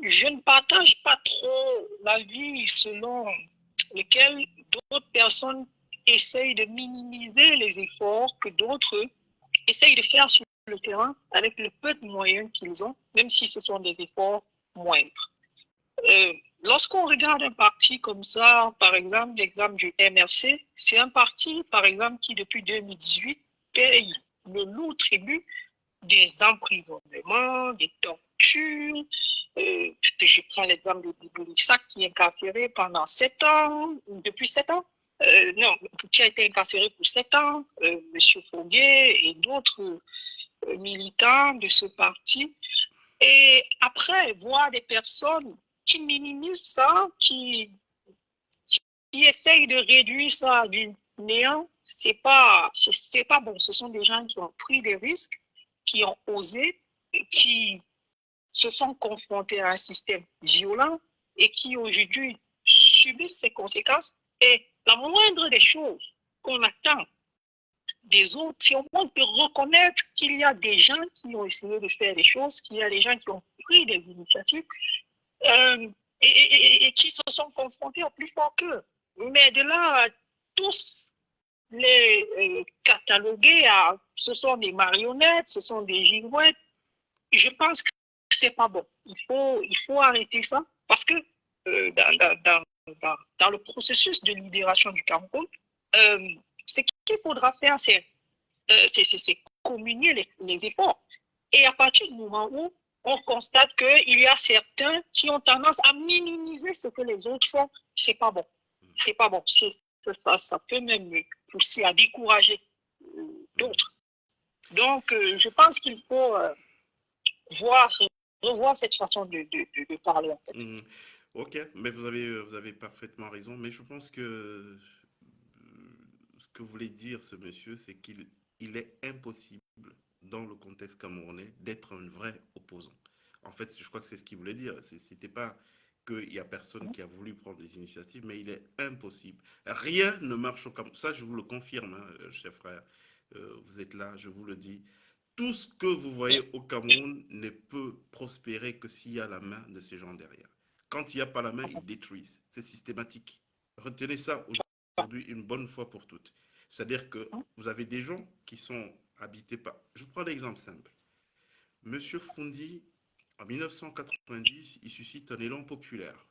je ne partage pas trop l'avis selon lequel d'autres personnes essayent de minimiser les efforts que d'autres essayent de faire sur le terrain avec le peu de moyens qu'ils ont, même si ce sont des efforts moindres. Lorsqu'on regarde un parti comme ça, par exemple, l'exemple du MRC, c'est un parti, par exemple, qui depuis 2018 paye le lourd tribut des emprisonnements, des tortures. Je prends l'exemple de Boulissa qui est incarcéré pendant 7 ans, depuis 7 ans. Non, qui a été incarcéré pour 7 ans, M. Foguet et d'autres militants de ce parti. Et après, voir des personnes qui minimisent ça, qui essayent de réduire ça à du néant, c'est pas bon. Ce sont des gens qui ont pris des risques, qui ont osé, qui se sont confrontés à un système violent et qui aujourd'hui subissent ses conséquences. Et la moindre des choses qu'on attend des autres, c'est au moins de reconnaître qu'il y a des gens qui ont essayé de faire des choses, qu'il y a des gens qui ont pris des initiatives euh, et qui se sont confrontés au plus fort qu'eux. Mais de là, tous les cataloguer à ce sont des marionnettes, ce sont des girouettes, je pense que c'est pas bon. Il faut arrêter ça parce que dans le processus de libération du Cameroun, ce qu'il faudra faire, c'est communier les efforts. Et à partir du moment où on constate qu'il y a certains qui ont tendance à minimiser ce que les autres font, c'est pas bon. C'est pas bon. Ça peut même pousser à décourager d'autres. Donc, je pense qu'il faut revoir cette façon de parler, en fait. Ok, mais vous avez parfaitement raison. Mais je pense que ce que voulait dire ce monsieur, c'est qu'il est impossible, dans le contexte camerounais, d'être un vrai opposant. En fait, je crois que c'est ce qu'il voulait dire. C'était pas qu'il n'y a personne qui a voulu prendre des initiatives, mais il est impossible. Rien ne marche au Cameroun. Ça, je vous le confirme, hein, chers frères. Vous êtes là, je vous le dis. Tout ce que vous voyez au Cameroun ne peut prospérer que s'il y a la main de ces gens derrière. Quand il n'y a pas la main, ils détruisent. C'est systématique. Retenez ça aujourd'hui une bonne fois pour toutes. C'est-à-dire que vous avez des gens qui sont habités par... Je prends l'exemple simple. Monsieur Foundi, en 1990, il suscite un élan populaire.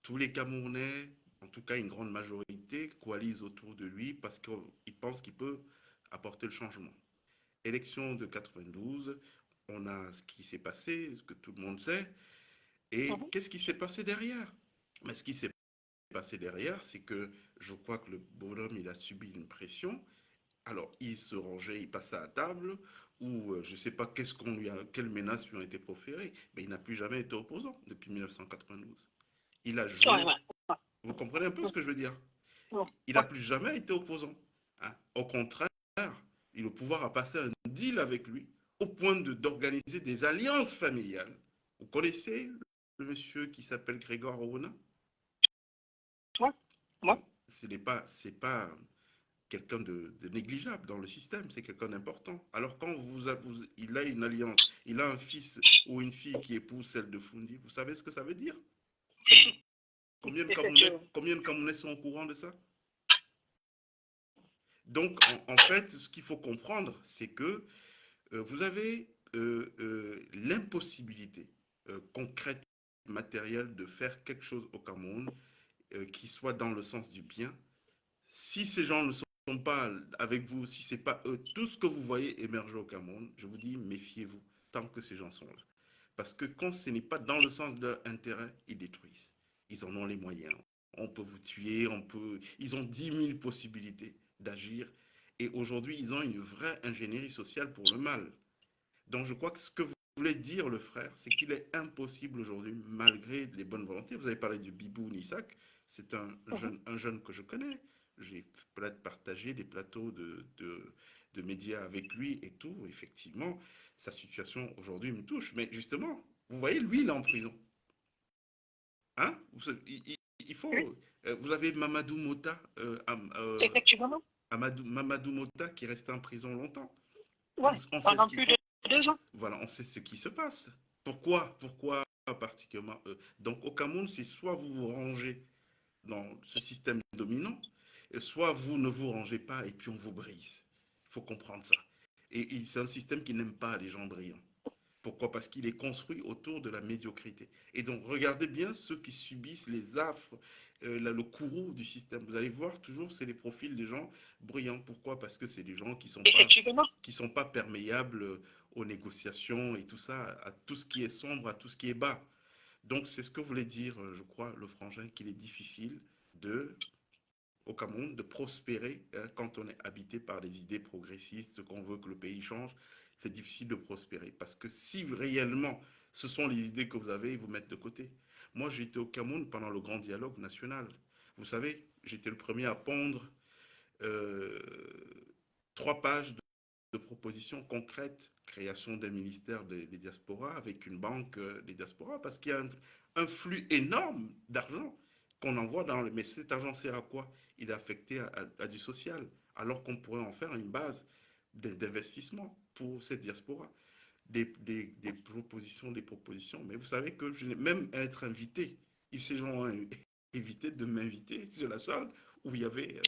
Tous les Camerounais, en tout cas une grande majorité, coalisent autour de lui parce qu'ils pensent qu'il peut apporter le changement. Élection de 92, on a ce qui s'est passé, ce que tout le monde sait. Et qu'est-ce qui s'est passé derrière? Mais ce qui s'est passé derrière, c'est que je crois que le bonhomme, il a subi une pression. Alors, il se rangeait, il passait à table, ou je ne sais pas quelles menaces lui ont été proférées, mais il n'a plus jamais été opposant depuis 1992. Il a joué. Ouais, ouais. Vous comprenez un peu ce que je veux dire? Il n'a plus jamais été opposant. Hein. Au contraire, le pouvoir a passé un deal avec lui au point d'organiser des alliances familiales. Vous connaissez le monsieur qui s'appelle Grégoire Orona? Ouais. Ouais. Donc, ce n'est pas quelqu'un de négligeable dans le système, c'est quelqu'un d'important. Alors quand il a une alliance, il a un fils ou une fille qui épouse celle de Fundi, vous savez ce que ça veut dire? Effectivement. Combien de Camerounais sont au courant de ça? Donc, en fait, ce qu'il faut comprendre, c'est que vous avez l'impossibilité concrète, matérielle, de faire quelque chose au Cameroun qui soit dans le sens du bien. Si ces gens ne sont pas avec vous, si ce n'est pas eux, tout ce que vous voyez émerger au Cameroun, je vous dis, méfiez-vous tant que ces gens sont là. Parce que quand ce n'est pas dans le sens de leur intérêt, ils détruisent. Ils en ont les moyens. On peut vous tuer, ils ont 10 000 possibilités d'agir. Et aujourd'hui, ils ont une vraie ingénierie sociale pour le mal. Donc je crois que ce que vous voulez dire, le frère, c'est qu'il est impossible aujourd'hui, malgré les bonnes volontés. Vous avez parlé de Bibou Nissak, c'est un jeune que je connais. J'ai peut-être partagé des plateaux de médias avec lui et tout. Effectivement, sa situation aujourd'hui me touche. Mais justement, vous voyez, lui, il est en prison. Hein? Il Oui. faut. Vous avez Mamadou Mota, Effectivement. Mamadou Mota qui est resté en prison longtemps. Ouais. On sait ce Pendant qui, plus de 2 ans. voilà, on sait ce qui se passe. Pourquoi particulièrement eux? Donc au Cameroun, c'est soit vous vous rangez dans ce système dominant, soit vous ne vous rangez pas et puis on vous brise. Il faut comprendre ça. Et c'est un système qui n'aime pas les gens brillants. Pourquoi? Parce qu'il est construit autour de la médiocrité. Et donc, regardez bien ceux qui subissent les affres, le courroux du système. Vous allez voir toujours, c'est les profils des gens brillants. Pourquoi? Parce que c'est des gens Effectivement. qui sont pas perméables aux négociations et tout ça, à tout ce qui est sombre, à tout ce qui est bas. Donc, c'est ce que voulait dire, je crois, le frangin, qu'il est difficile de au Cameroun de prospérer hein, quand on est habité par des idées progressistes, qu'on veut que le pays change, c'est difficile de prospérer. Parce que si réellement ce sont les idées que vous avez, ils vous mettent de côté. Moi, j'étais au Cameroun pendant le grand dialogue national. Vous savez, j'étais le premier à pondre euh, 3 pages de propositions concrètes, création d'un ministère des diasporas avec une banque des diasporas, parce qu'il y a un flux énorme d'argent qu'on envoie dans le... Mais cet argent sert à quoi? Il est affecté à du social, alors qu'on pourrait en faire une base d'investissement pour cette diaspora. Des propositions, mais vous savez que je n'ai même à être invité. Ces gens ont évité de m'inviter sur la salle où il y avait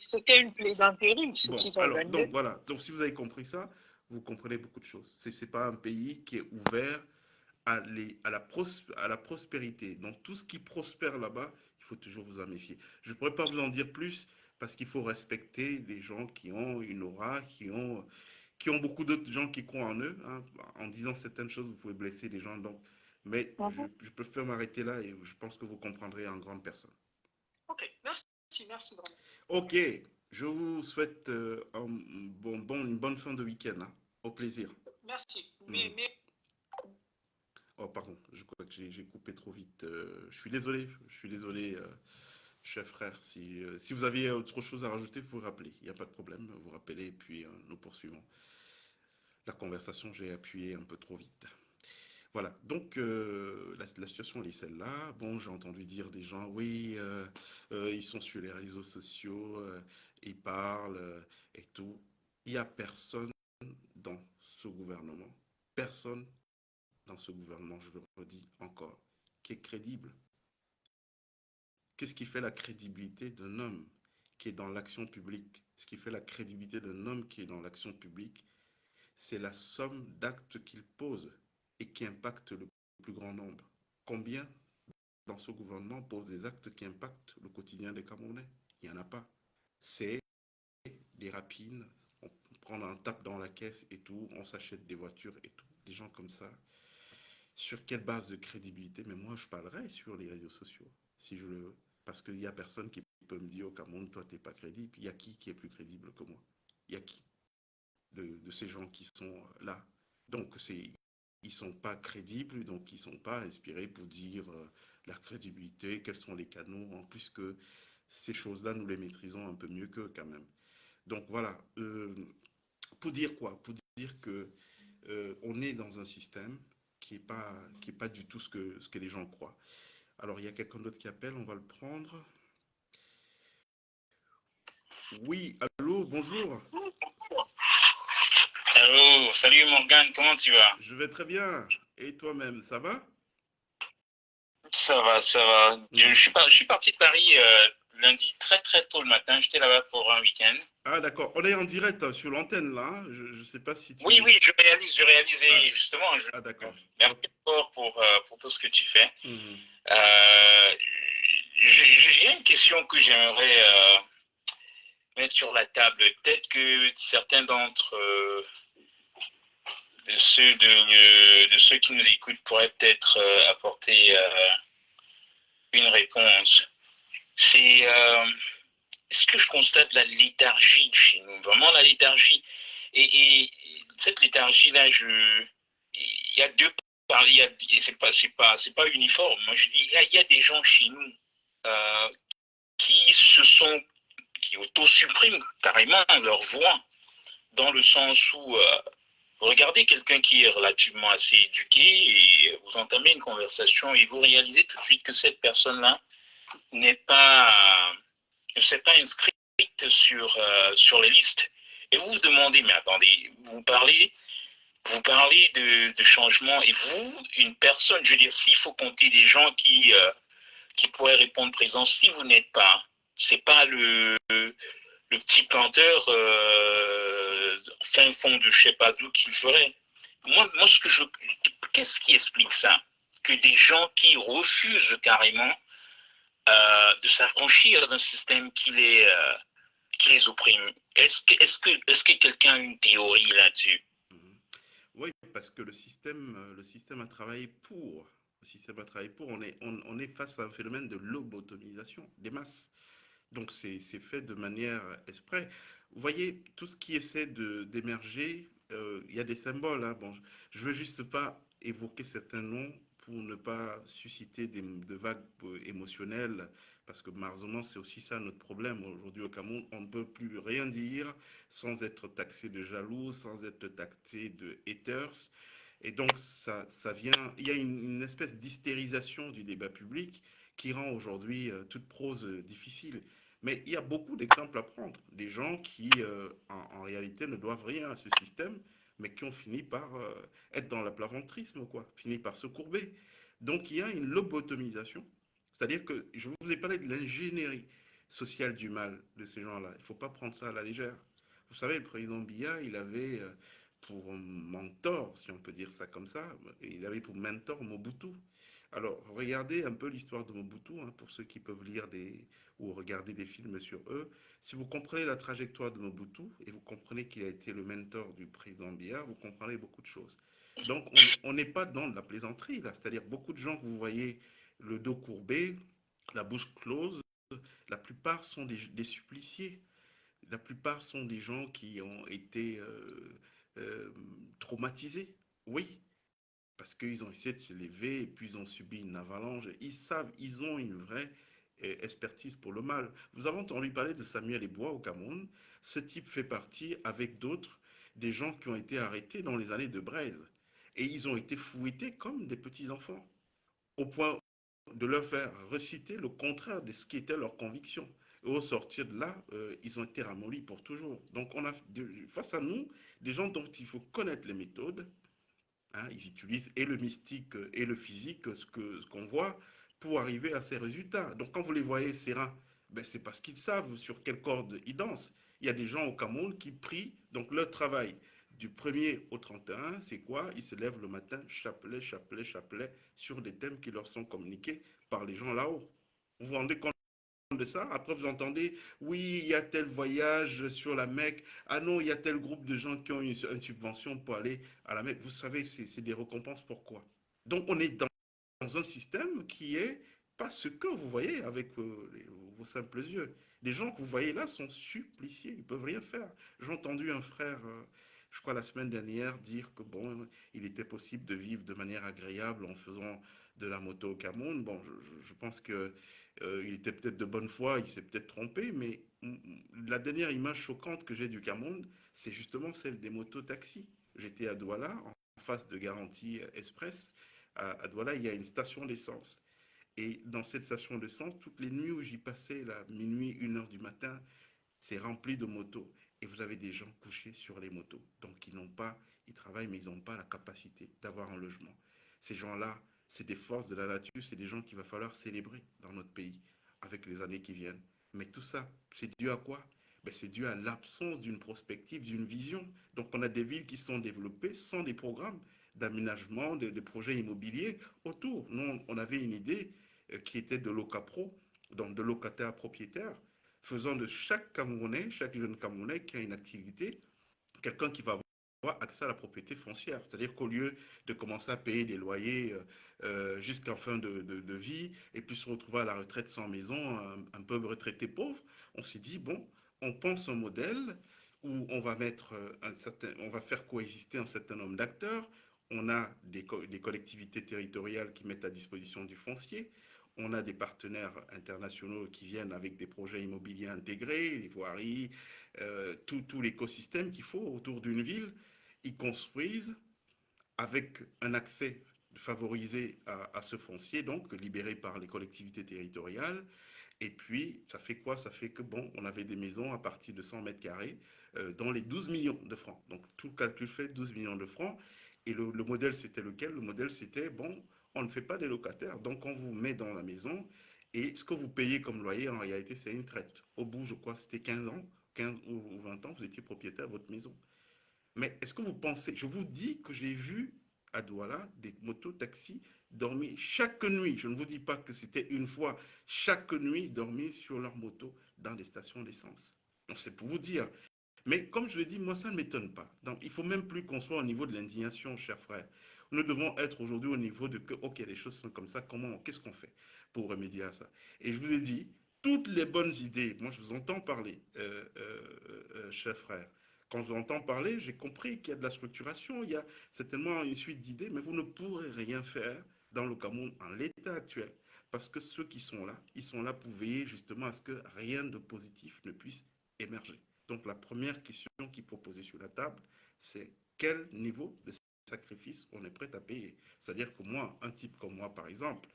C'était une plaisanterie, ce Bon, qu'ils alors, organisaient. donc voilà. Donc, si vous avez compris ça, vous comprenez beaucoup de choses. Ce n'est pas un pays qui est ouvert à la prospérité. Donc, tout ce qui prospère là-bas, il faut toujours vous en méfier. Je ne pourrais pas vous en dire plus parce qu'il faut respecter les gens qui ont une aura, qui ont beaucoup d'autres gens qui croient en eux. Hein. En disant certaines choses, vous pouvez blesser les gens. Donc, mais Mhm. je préfère m'arrêter là et je pense que vous comprendrez en grande personne. Ok, merci vraiment. Ok, je vous souhaite une bonne fin de week-end. Hein. Au plaisir. Merci. Mhm. Oh, pardon, je crois que j'ai coupé trop vite. Je suis désolé, cher frère. Si vous avez autre chose à rajouter, vous rappelez. Il n'y a pas de problème. Vous rappelez et puis nous poursuivons. La conversation, j'ai appuyé un peu trop vite. Voilà, donc la situation elle est celle-là. Bon, j'ai entendu dire des gens, oui, ils sont sur les réseaux sociaux, ils parlent et tout. Il n'y a personne dans ce gouvernement, personne dans ce gouvernement, je le redis encore, qui est crédible. Qu'est-ce qui fait la crédibilité d'un homme qui est dans l'action publique? Ce qui fait la crédibilité d'un homme qui est dans l'action publique, c'est la somme d'actes qu'il pose et qui impactent le plus grand nombre. Combien dans ce gouvernement posent des actes qui impactent le quotidien des Camerounais? Il n'y en a pas. C'est des rapines, on prend un tape dans la caisse et tout, on s'achète des voitures et tout. Des gens comme ça, sur quelle base de crédibilité? Mais moi, je parlerai sur les réseaux sociaux, si je le veux. Parce qu'il n'y a personne qui peut me dire au Cameroun, toi, tu n'es pas crédible. Il y a qui est plus crédible que moi? Il y a qui de ces gens qui sont là? Donc, ils ne sont pas crédibles, donc ils ne sont pas inspirés pour dire la crédibilité, quels sont les canaux. En plus que ces choses-là, nous les maîtrisons un peu mieux qu'eux quand même. Donc voilà, pour dire quoi? Pour dire que on est dans un système qui est pas du tout ce que les gens croient. Alors il y a quelqu'un d'autre qui appelle, on va le prendre. Oui, allô, bonjour. Allô, salut Morgane, comment tu vas? Je vais très bien. Et toi-même, ça va? Ça va, ça va. Mhm. Je suis parti de Paris lundi très très tôt le matin. J'étais là-bas pour un week-end. Ah d'accord, on est en direct sur l'antenne là, hein. Je ne sais pas si Oui, tu... oui, je réalise Ah, et justement, ah, d'accord. merci Ok. encore pour tout ce que tu fais. Mhm. Euh, j'ai une question que j'aimerais mettre sur la table. Peut-être que certains d'entre de ceux qui nous écoutent pourraient peut-être apporter une réponse. C'est ce que je constate la léthargie chez nous, vraiment la léthargie. Et cette léthargie-là, il y a deux parts, c'est pas uniforme. Moi, je dis, il y a des gens chez nous euh, qui qui auto-suppriment carrément leur voix, dans le sens où regardez quelqu'un qui est relativement assez éduqué et vous entamez une conversation et vous réalisez tout de suite que cette personne-là n'est pas, ne s'est pas inscrite sur les listes. Et vous vous demandez, mais attendez, vous parlez de changement et vous, une personne, je veux dire, s'il faut compter des gens qui pourraient répondre présent, si vous n'êtes pas, c'est pas le petit planteur fin fond de je sais pas d'où qu'il ferait. Moi, qu'est-ce qui explique ça? Que des gens qui refusent carrément de s'affranchir d'un système qui les opprime. Est-ce que quelqu'un a une théorie là-dessus? Mhm. Oui, parce que le système a travaillé pour. Le système a travaillé pour. On est face à un phénomène de lobotomisation des masses. Donc c'est fait de manière exprès. Vous voyez, tout ce qui essaie d'émerger, il y a des symboles, hein. Bon, je veux juste pas évoquer certains noms pour ne pas susciter de vagues émotionnelles, parce que malheureusement, c'est aussi ça notre problème. Aujourd'hui au Cameroun, on ne peut plus rien dire sans être taxé de jaloux, sans être taxé de haters. Et donc, ça vient, il y a une espèce d'hystérisation du débat public qui rend aujourd'hui toute prose difficile. Mais il y a beaucoup d'exemples à prendre. Des gens qui, en réalité, ne doivent rien à ce système, mais qui ont fini par être dans la l'aplaventrisme, quoi, fini par se courber. Donc, il y a une lobotomisation. C'est-à-dire que je vous ai parlé de l'ingénierie sociale du mal de ces gens-là. Il ne faut pas prendre ça à la légère. Vous savez, le président Biya, il avait pour mentor, si on peut dire ça comme ça, il avait pour mentor Mobutu. Alors, regardez un peu l'histoire de Mobutu, hein, pour ceux qui peuvent lire ou regarder des films sur eux. Si vous comprenez la trajectoire de Mobutu et vous comprenez qu'il a été le mentor du président Biya, vous comprenez beaucoup de choses. Donc, on n'est pas dans de la plaisanterie, là. C'est-à-dire, beaucoup de gens que vous voyez le dos courbé, la bouche close, la plupart sont des suppliciés. La plupart sont des gens qui ont été euh, traumatisés. Oui, parce qu'ils ont essayé de se lever et puis ils ont subi une avalanche. Ils savent, ils ont une vraie expertise pour le mal. Vous avez entendu parler de Samuel Ebois au Cameroun. Ce type fait partie, avec d'autres, des gens qui ont été arrêtés dans les années de Braise. Et ils ont été fouettés comme des petits-enfants, au point de leur faire reciter le contraire de ce qui était leur conviction. Et au sortir de là, ils ont été ramollis pour toujours. Donc on a face à nous des gens dont il faut connaître les méthodes. Hein, ils utilisent et le mystique et le physique, ce qu'on voit, pour arriver à ces résultats. Donc quand vous les voyez sereins, ben, c'est parce qu'ils savent sur quelle corde ils dansent. Il y a des gens au Cameroun qui prient, donc leur travail du 1er au 31, c'est quoi? Ils se lèvent le matin, chapelet, chapelet, chapelet, sur des thèmes qui leur sont communiqués par les gens là-haut. Vous vous rendez compte de ça? Après, vous entendez, oui, il y a tel voyage sur la Mecque. Ah non, il y a tel groupe de gens qui ont une subvention pour aller à la Mecque. Vous savez, c'est des récompenses. Pourquoi? Donc, on est dans un système qui est pas ce que vous voyez avec vos simples yeux. Les gens que vous voyez là sont suppliciés, ils ne peuvent rien faire. J'ai entendu un frère je crois la semaine dernière, dire que bon, il était possible de vivre de manière agréable en faisant de la moto au Cameroun. Bon, je pense que il était peut-être de bonne foi, il s'est peut-être trompé, mais la dernière image choquante que j'ai du Cameroun, c'est justement celle des motos-taxis. J'étais à Douala, en face de Garantie Express. À Douala, il y a une station d'essence. Et dans cette station d'essence, toutes les nuits où j'y passais, là, minuit, 1 heure du matin, c'est rempli de motos. Et vous avez des gens couchés sur les motos. Donc, ils travaillent, mais ils n'ont pas la capacité d'avoir un logement. Ces gens-là, c'est des forces de la nature, c'est des gens qu'il va falloir célébrer dans notre pays avec les années qui viennent. Mais tout ça, c'est dû à quoi? Ben, c'est dû à l'absence d'une prospective, d'une vision. Donc, on a des villes qui sont développées sans des programmes d'aménagement, de projets immobiliers autour. Nous, on avait une idée qui était de l'OCAPRO, donc de locataires propriétaires, faisant de chaque Camerounais, chaque jeune Camerounais qui a une activité, quelqu'un qui va avoir accès à la propriété foncière. C'est-à-dire qu'au lieu de commencer à payer des loyers jusqu'en fin de vie et puis se retrouver à la retraite sans maison, un peu retraité pauvre, on s'est dit, bon, on pense un modèle où on va mettre on va faire coexister un certain nombre d'acteurs. On a des collectivités territoriales qui mettent à disposition du foncier. On a des partenaires internationaux qui viennent avec des projets immobiliers intégrés, les voiries, tout l'écosystème qu'il faut autour d'une ville. Ils construisent avec un accès favorisé à ce foncier, donc libéré par les collectivités territoriales. Et puis, ça fait quoi? Ça fait que, bon, on avait des maisons à partir de 100 mètres carrés dans les 12 millions de francs. Donc, tout le calcul fait 12 millions de francs. Et le modèle, c'était lequel? Le modèle, c'était, bon, on ne fait pas des locataires. Donc, on vous met dans la maison et ce que vous payez comme loyer, en réalité, c'est une traite. Au bout, je crois, c'était 15 ans, 15 ou 20 ans, vous étiez propriétaire de votre maison. Mais est-ce que vous pensez, je vous dis que j'ai vu à Douala des motos-taxis dormir chaque nuit, je ne vous dis pas que c'était une fois, chaque nuit dormir sur leur moto dans des stations d'essence. Donc c'est pour vous dire. Mais comme je le dis, moi ça ne m'étonne pas. Donc il ne faut même plus qu'on soit au niveau de l'indignation, chers frères. Nous devons être aujourd'hui au niveau de que, ok, les choses sont comme ça, qu'est-ce qu'on fait pour remédier à ça? Et je vous ai dit, toutes les bonnes idées, moi je vous entends parler, chers frères. Quand je vous entends parler, j'ai compris qu'il y a de la structuration, il y a certainement une suite d'idées, mais vous ne pourrez rien faire dans le Cameroun en l'état actuel. Parce que ceux qui sont là, ils sont là pour veiller justement à ce que rien de positif ne puisse émerger. Donc la première question qu'il faut poser sur la table, c'est quel niveau de sacrifice on est prêt à payer. C'est-à-dire que moi, un type comme moi, par exemple,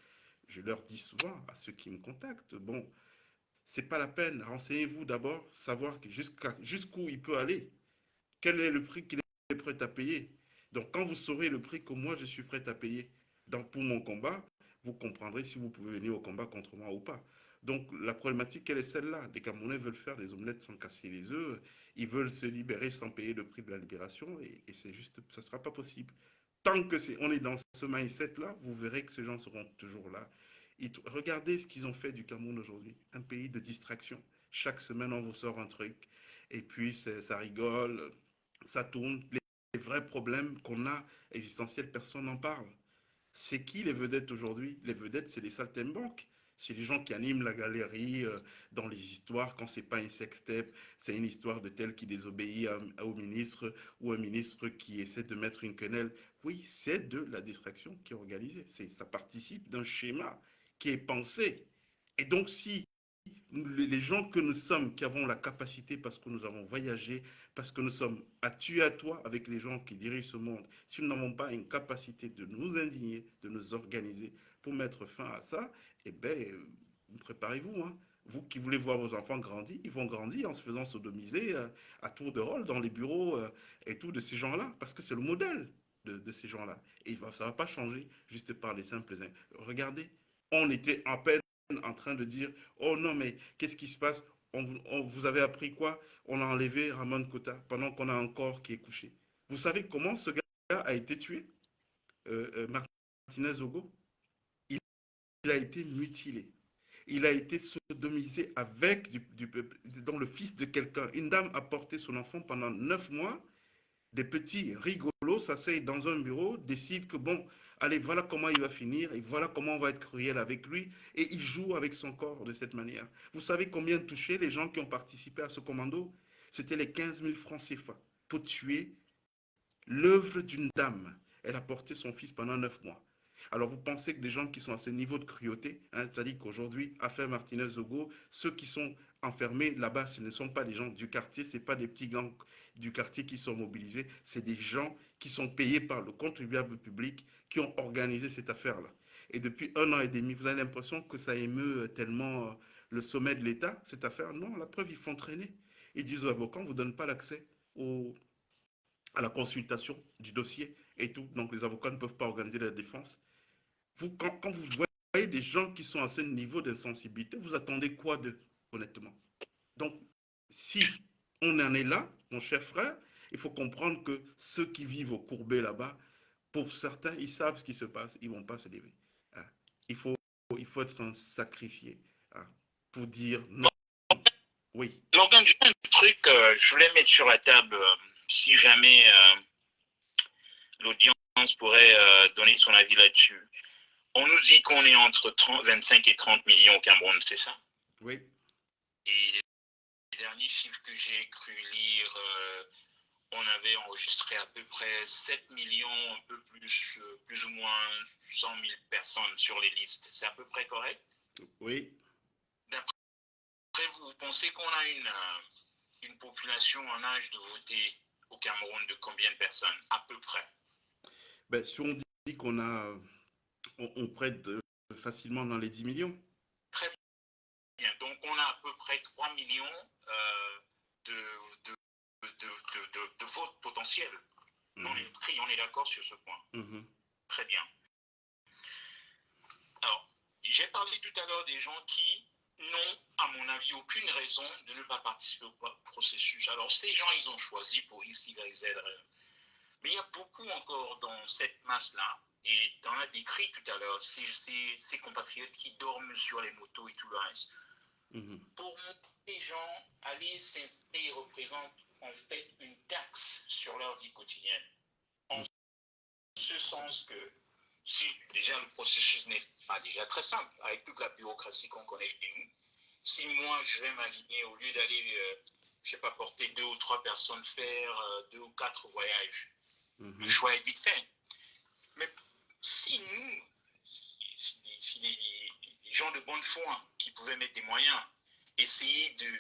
je leur dis souvent à ceux qui me contactent, bon, c'est pas la peine, renseignez-vous d'abord, savoir jusqu'où il peut aller, quel est le prix qu'il est prêt à payer. Donc quand vous saurez le prix que moi je suis prêt à payer pour mon combat, vous comprendrez si vous pouvez venir au combat contre moi ou pas. Donc la problématique, elle est celle-là. Les Camerounais veulent faire des omelettes sans casser les œufs, ils veulent se libérer sans payer le prix de la libération, et c'est juste, ça ne sera pas possible. Tant que on est dans ce mindset-là, vous verrez que ces gens seront toujours là. Regardez ce qu'ils ont fait du Cameroun aujourd'hui, un pays de distraction. Chaque semaine, on vous sort un truc, et puis ça rigole, ça tourne. Les vrais problèmes qu'on a existentiels, personne n'en parle. C'est qui les vedettes aujourd'hui? Les vedettes, c'est les saltimbanques. C'est les gens qui animent la galerie dans les histoires. Quand c'est pas un sextape, c'est une histoire de tel qui désobéit au ministre ou un ministre qui essaie de mettre une quenelle. Oui, c'est de la distraction qui est organisée. Ça participe d'un schéma qui est pensé. Et donc, si les gens que nous sommes, qui avons la capacité, parce que nous avons voyagé, parce que nous sommes à tuer à toi avec les gens qui dirigent ce monde, si nous n'avons pas une capacité de nous indigner, de nous organiser pour mettre fin à ça, eh bien, préparez-vous. Hein. Vous qui voulez voir vos enfants grandir, ils vont grandir en se faisant sodomiser à tour de rôle dans les bureaux et tout de ces gens-là, parce que c'est le modèle de ces gens-là. Et ça ne va pas changer juste par les simples. Regardez, on était en peine en train de dire, oh non, mais qu'est-ce qui se passe? Vous avez appris quoi? On a enlevé Ramon Kota pendant qu'on a un corps qui est couché. Vous savez comment ce gars a été tué? Martinez Ogo, il, il a été mutilé. Il a été sodomisé avec dans le fils de quelqu'un. Une dame a porté son enfant pendant 9 mois. Des petits rigolos s'asseyent dans un bureau, décident que bon, allez, voilà comment il va finir, et voilà comment on va être cruel avec lui, et il joue avec son corps de cette manière. Vous savez combien touchaient les gens qui ont participé à ce commando? C'était les 15 000 francs CFA pour tuer L'œuvre d'une dame, elle a porté son fils pendant 9 mois. Alors vous pensez que des gens qui sont à ce niveau de cruauté, hein, c'est-à-dire qu'aujourd'hui, affaire Martinez-Zogo, ceux qui sont enfermés là-bas, ce ne sont pas des gens du quartier, ce n'est pas des petits gangs du quartier qui sont mobilisés, c'est des gens qui sont payés par le contribuable public qui ont organisé cette affaire-là. Et depuis 1 an et demi, vous avez l'impression que ça émeut tellement le sommet de l'État, cette affaire. Non, la preuve, ils font traîner. Ils disent aux avocats, on ne vous donne pas l'accès au, à la consultation du dossier et tout. Donc les avocats ne peuvent pas organiser la défense. Quand vous voyez des gens qui sont à ce niveau d'insensibilité, vous attendez quoi d'eux, honnêtement? Donc, si on en est là, mon cher frère, il faut comprendre que ceux qui vivent au courbet là-bas, pour certains, ils savent ce qui se passe, ils ne vont pas se lever. Hein. Il, faut, il faut être un sacrifié hein, pour dire non. Oui. Morgan, j'ai un truc, je voulais mettre sur la table, si jamais l'audience pourrait donner son avis là-dessus. On nous dit qu'on est entre 25 et 30 millions au Cameroun, c'est ça? Oui. Et les derniers chiffres que j'ai cru lire, on avait enregistré à peu près 7 millions, un peu plus ou moins 100 000 personnes sur les listes. C'est à peu près correct? Oui. D'après vous, vous pensez qu'on a une population en âge de voter au Cameroun de combien de personnes, à peu près? Ben, si on dit qu'on a, on prête facilement dans les 10 millions. Très bien. Donc, on a à peu près 3 millions de, de, de votes potentiels. On est d'accord sur ce point. Très bien. Alors, j'ai parlé tout à l'heure des gens qui n'ont, à mon avis, aucune raison de ne pas participer au processus. Alors, ces gens, ils ont choisi pour X, Y, Z. Mais il y a beaucoup encore dans cette masse-là, et tu en as décrit tout à l'heure, ces compatriotes qui dorment sur les motos et tout le reste. Pour les gens, aller s'inscrire représente en fait une taxe sur leur vie quotidienne. En ce sens que, si déjà le processus n'est pas déjà très simple, avec toute la bureaucratie qu'on connaît chez nous, si moi je vais m'aligner, au lieu d'aller, je ne sais pas, porter 2 ou 3 personnes, faire 2 ou 4 voyages, le choix est vite fait. Mais si nous, si les gens de bonne foi qui pouvaient mettre des moyens, essayer de,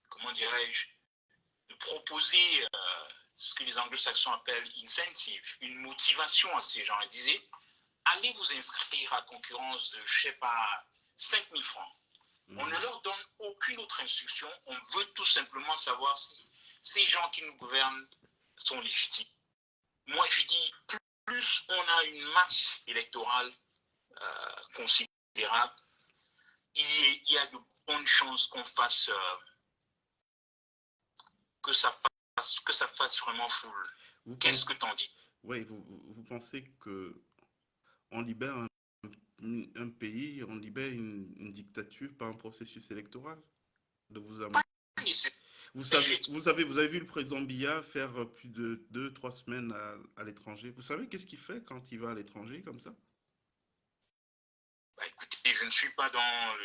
comment dirais-je, de proposer ce que les anglo-saxons appellent incentive, une motivation à ces gens, et disaient, allez vous inscrire à concurrence de, je ne sais pas, 5 000 francs. On ne leur donne aucune autre instruction, on veut tout simplement savoir si ces gens qui nous gouvernent sont légitimes. Moi, je dis, plus on a une masse électorale considérable, il y a de bonnes chances qu'on fasse, que ça fasse vraiment foule. Qu'est-ce que t'en dis? Oui, vous pensez que on libère un pays, on libère une dictature par un processus électoral de vous amener. Vous avez vu le président Biya faire plus de 2, 3 semaines à l'étranger. Vous savez qu'est-ce qu'il fait quand il va à l'étranger comme ça? Bah, écoutez, je ne suis pas dans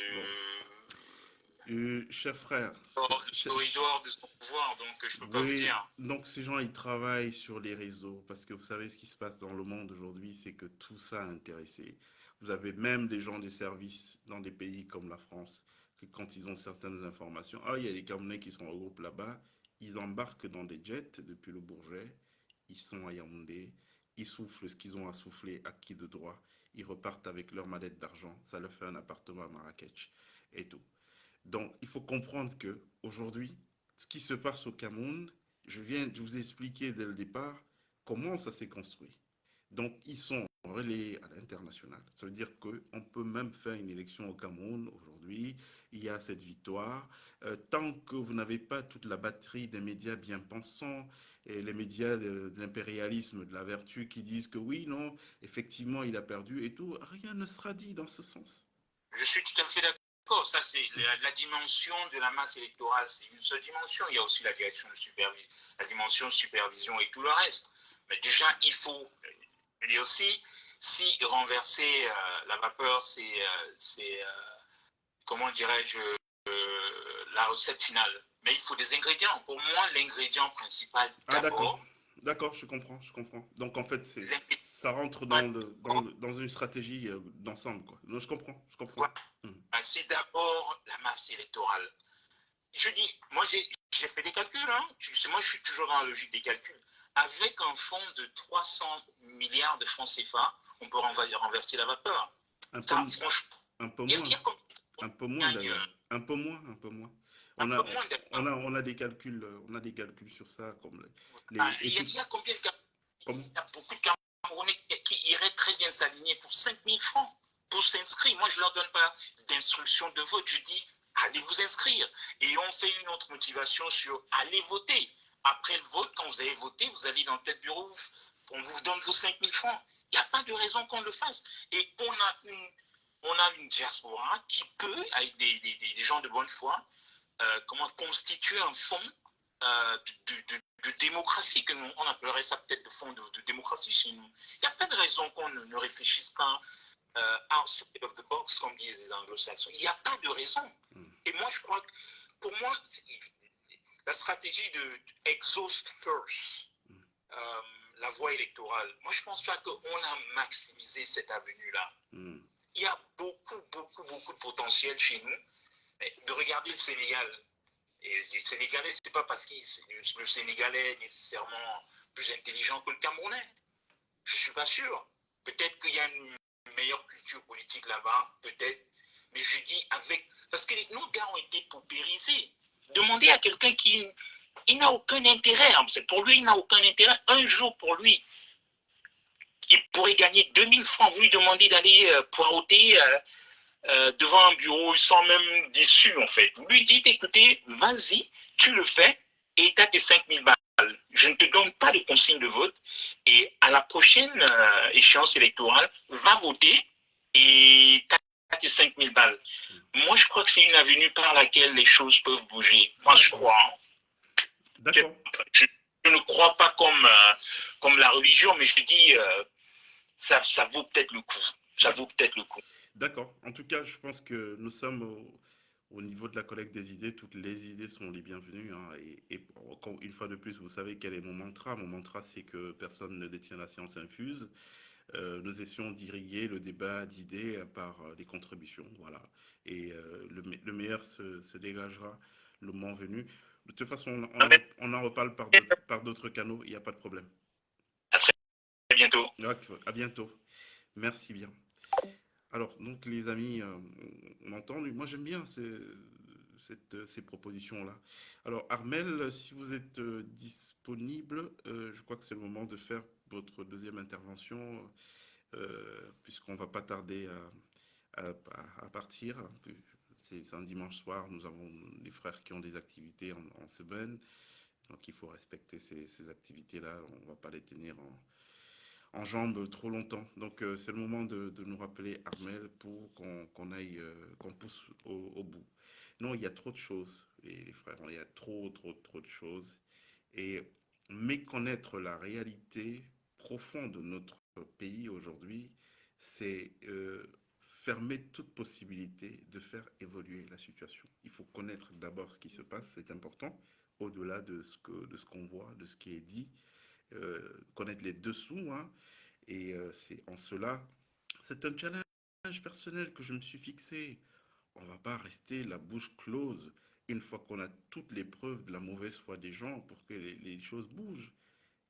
cher frère. le corridor de son pouvoir, donc je ne peux pas vous dire. Donc ces gens, ils travaillent sur les réseaux parce que vous savez ce qui se passe dans le monde aujourd'hui, c'est que tout ça a intéressé. Vous avez même des gens des services dans des pays comme la France que quand ils ont certaines informations, il y a des Camerounais qui sont regroupés là-bas, ils embarquent dans des jets depuis le Bourget, ils sont à Yaoundé, ils soufflent ce qu'ils ont à souffler à qui de droit, ils repartent avec leur mallette d'argent, ça leur fait un appartement à Marrakech et tout. Donc, il faut comprendre que aujourd'hui, ce qui se passe au Cameroun, je viens de vous expliquer dès le départ comment ça s'est construit. Donc, ils sont relayés à l'international. Ça veut dire qu'on peut même faire une élection au Cameroun aujourd'hui. Il y a cette victoire. Tant que vous n'avez pas toute la batterie des médias bien pensants et les médias de l'impérialisme, de la vertu qui disent que oui, non, effectivement, il a perdu et tout, rien ne sera dit dans ce sens. Je suis tout à fait d'accord. Ça, c'est la dimension de la masse électorale, c'est une seule dimension. Il y a aussi la direction de supervision, la dimension de supervision et tout le reste. Mais déjà, il faut dire aussi, si renverser la vapeur, c'est comment dirais-je, la recette finale. Mais il faut des ingrédients. Pour moi, l'ingrédient principal, d'abord, D'accord, je comprends, je comprends. Donc en fait, L'impétrable, ça rentre dans une stratégie d'ensemble, quoi. Non, je comprends, je comprends. Mhm. c'est d'abord la masse électorale. Je dis, moi j'ai fait des calculs, hein. Moi je suis toujours dans la logique des calculs. Avec un fonds de 300 milliards de francs CFA, on peut renverser la vapeur. Un peu, Ça, franchement, un peu il y moins, a combien un peu de moins gagnent d'ailleurs, un peu moins, un peu moins. un On a, peu moins d'ailleurs. on a des calculs sur ça, comme Il et tout, y a combien de comment? il y a beaucoup de Camerounais qui iraient très bien s'aligner pour 5 000 francs pour s'inscrire. Moi, je ne leur donne pas d'instruction de vote. Je dis, allez vous inscrire. Et on fait une autre motivation sur allez voter. Après le vote, quand vous avez voté, vous allez dans tel bureau, on vous donne vos 5 000 francs. Il n'y a pas de raison qu'on le fasse. Et on a une diaspora qui peut, avec des gens de bonne foi, comment constituer un fonds de démocratie, que nous, on appellerait ça peut-être le fonds de démocratie chez nous. Il n'y a pas de raison qu'on ne réfléchisse pas outside of the box, comme disent les anglo-saxons. Il n'y a pas de raison. Et moi, je crois que, pour moi, la stratégie de exhaust first, la voie électorale, moi, je ne pense pas qu'on a maximisé cette avenue-là. Il y a beaucoup, beaucoup, beaucoup de potentiel chez nous. Mais de regarder le Sénégal, et les Sénégalais, ce n'est pas parce que le Sénégalais est nécessairement plus intelligent que le Camerounais. Je ne suis pas sûr. Peut-être qu'il y a une meilleure culture politique là-bas, peut-être. Mais je dis avec... Parce que nos gars ont été paupérisés. Demandez à quelqu'un qui il n'a aucun intérêt. Pour lui, il n'a aucun intérêt. Un jour, pour lui, il pourrait gagner 2000 francs. Vous lui demandez d'aller poireauter devant un bureau sans même d'issue, en fait. Vous lui dites, écoutez, vas-y, tu le fais et tu as tes 5000 balles. Je ne te donne pas de consigne de vote et à la prochaine échéance électorale, va voter et tu as tes 5000 balles. Moi, je crois que c'est une avenue par laquelle les choses peuvent bouger. Moi, je crois. D'accord. Je ne crois pas comme la religion, mais je dis, ça vaut peut-être le coup. Ça vaut peut-être le coup. D'accord. En tout cas, je pense que nous sommes au niveau de la collecte des idées. Toutes les idées sont les bienvenues, hein. Et encore une fois de plus, vous savez quel est mon mantra. Mon mantra, c'est que personne ne détient la science infuse. Nous essayons d'irriguer le débat d'idées par les contributions. Voilà. Et le meilleur se dégagera le moment venu. De toute façon, on en reparle par d'autres canaux. Il n'y a pas de problème. À très bientôt. À bientôt. Merci bien. Alors, donc, les amis, on entend, moi j'aime bien ces propositions-là. Alors, Armel, si vous êtes disponible, je crois que c'est le moment de faire votre deuxième intervention, puisqu'on ne va pas tarder à partir. C'est un dimanche soir, nous avons des frères qui ont des activités en semaine, donc il faut respecter ces activités-là, on ne va pas les tenir en jambes trop longtemps. Donc c'est le moment de nous rappeler Armel pour qu'on aille, qu'on pousse au bout. Non, il y a trop de choses, les frères, il y a trop de choses. Et méconnaître la réalité profonde de notre pays aujourd'hui, c'est fermer toute possibilité de faire évoluer la situation. Il faut connaître d'abord ce qui se passe, c'est important, au-delà de ce qu'on voit, de ce qui est dit, connaître les dessous, hein. Et c'est en cela, c'est un challenge personnel que je me suis fixé. On ne va pas rester la bouche close une fois qu'on a toutes les preuves de la mauvaise foi des gens pour que les choses bougent.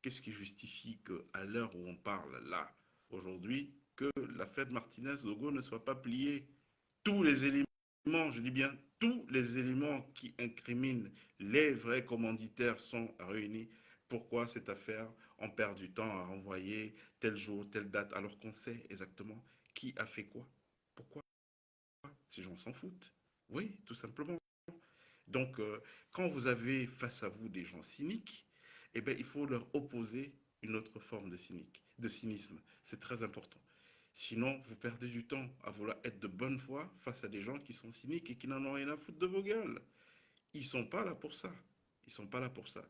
Qu'est-ce qui justifie qu'à l'heure où on parle là, aujourd'hui, que l'affaire de Martinez-Logo ne soit pas pliée? Tous les éléments, je dis bien tous les éléments qui incriminent les vrais commanditaires sont réunis. Pourquoi cette affaire, on perd du temps à renvoyer tel jour, telle date, alors qu'on sait exactement qui a fait quoi? Pourquoi? Ces gens s'en foutent. Oui, tout simplement. Donc, quand vous avez face à vous des gens cyniques, eh bien, il faut leur opposer une autre forme de cynisme. C'est très important. Sinon, vous perdez du temps à vouloir être de bonne foi face à des gens qui sont cyniques et qui n'en ont rien à foutre de vos gueules. Ils ne sont pas là pour ça. Ils ne sont pas là pour ça.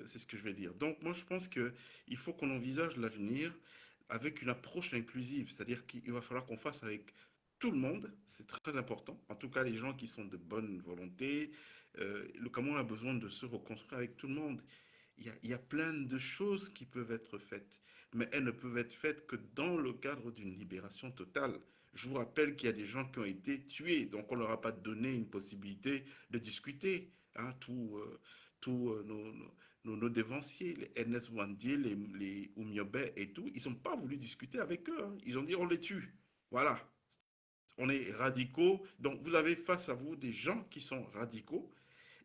C'est ce que je vais dire. Donc, moi, je pense qu'il faut qu'on envisage l'avenir avec une approche inclusive. C'est-à-dire qu'il va falloir qu'on fasse avec tout le monde. C'est très important. En tout cas, les gens qui sont de bonne volonté. Le Cameroun a besoin de se reconstruire avec tout le monde. il y a plein de choses qui peuvent être faites, mais elles ne peuvent être faites que dans le cadre d'une libération totale. Je vous rappelle qu'il y a des gens qui ont été tués, donc on ne leur a pas donné une possibilité de discuter. Hein, tous nos dévanciers, les Ernest Wandier, les Oumiobe et tout, ils n'ont pas voulu discuter avec eux. Hein. Ils ont dit on les tue. Voilà, on est radicaux. Donc vous avez face à vous des gens qui sont radicaux.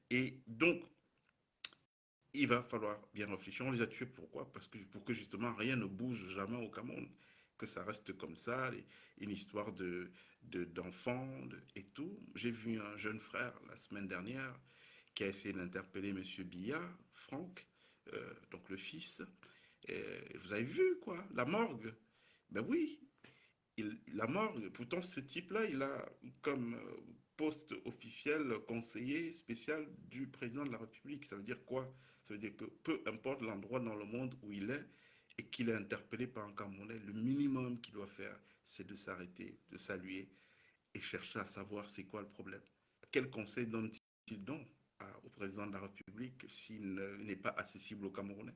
Et donc il va falloir bien réfléchir. On les a tués pourquoi? Parce que pour que justement rien ne bouge jamais au Cameroun, que ça reste comme ça, une histoire d'enfants et tout. J'ai vu un jeune frère la semaine dernière qui a essayé d'interpeller M. Biya, Franck, donc le fils. Et vous avez vu quoi? La morgue. Ben oui, la morgue. Pourtant ce type-là, il a comme poste officiel conseiller spécial du président de la République. Ça veut dire quoi? Ça veut dire que peu importe l'endroit dans le monde où il est et qu'il est interpellé par un Camerounais, le minimum qu'il doit faire, c'est de s'arrêter, de saluer et chercher à savoir c'est quoi le problème. Quel conseil donne-t-il donc au président de la République s'il n'est pas accessible aux Camerounais?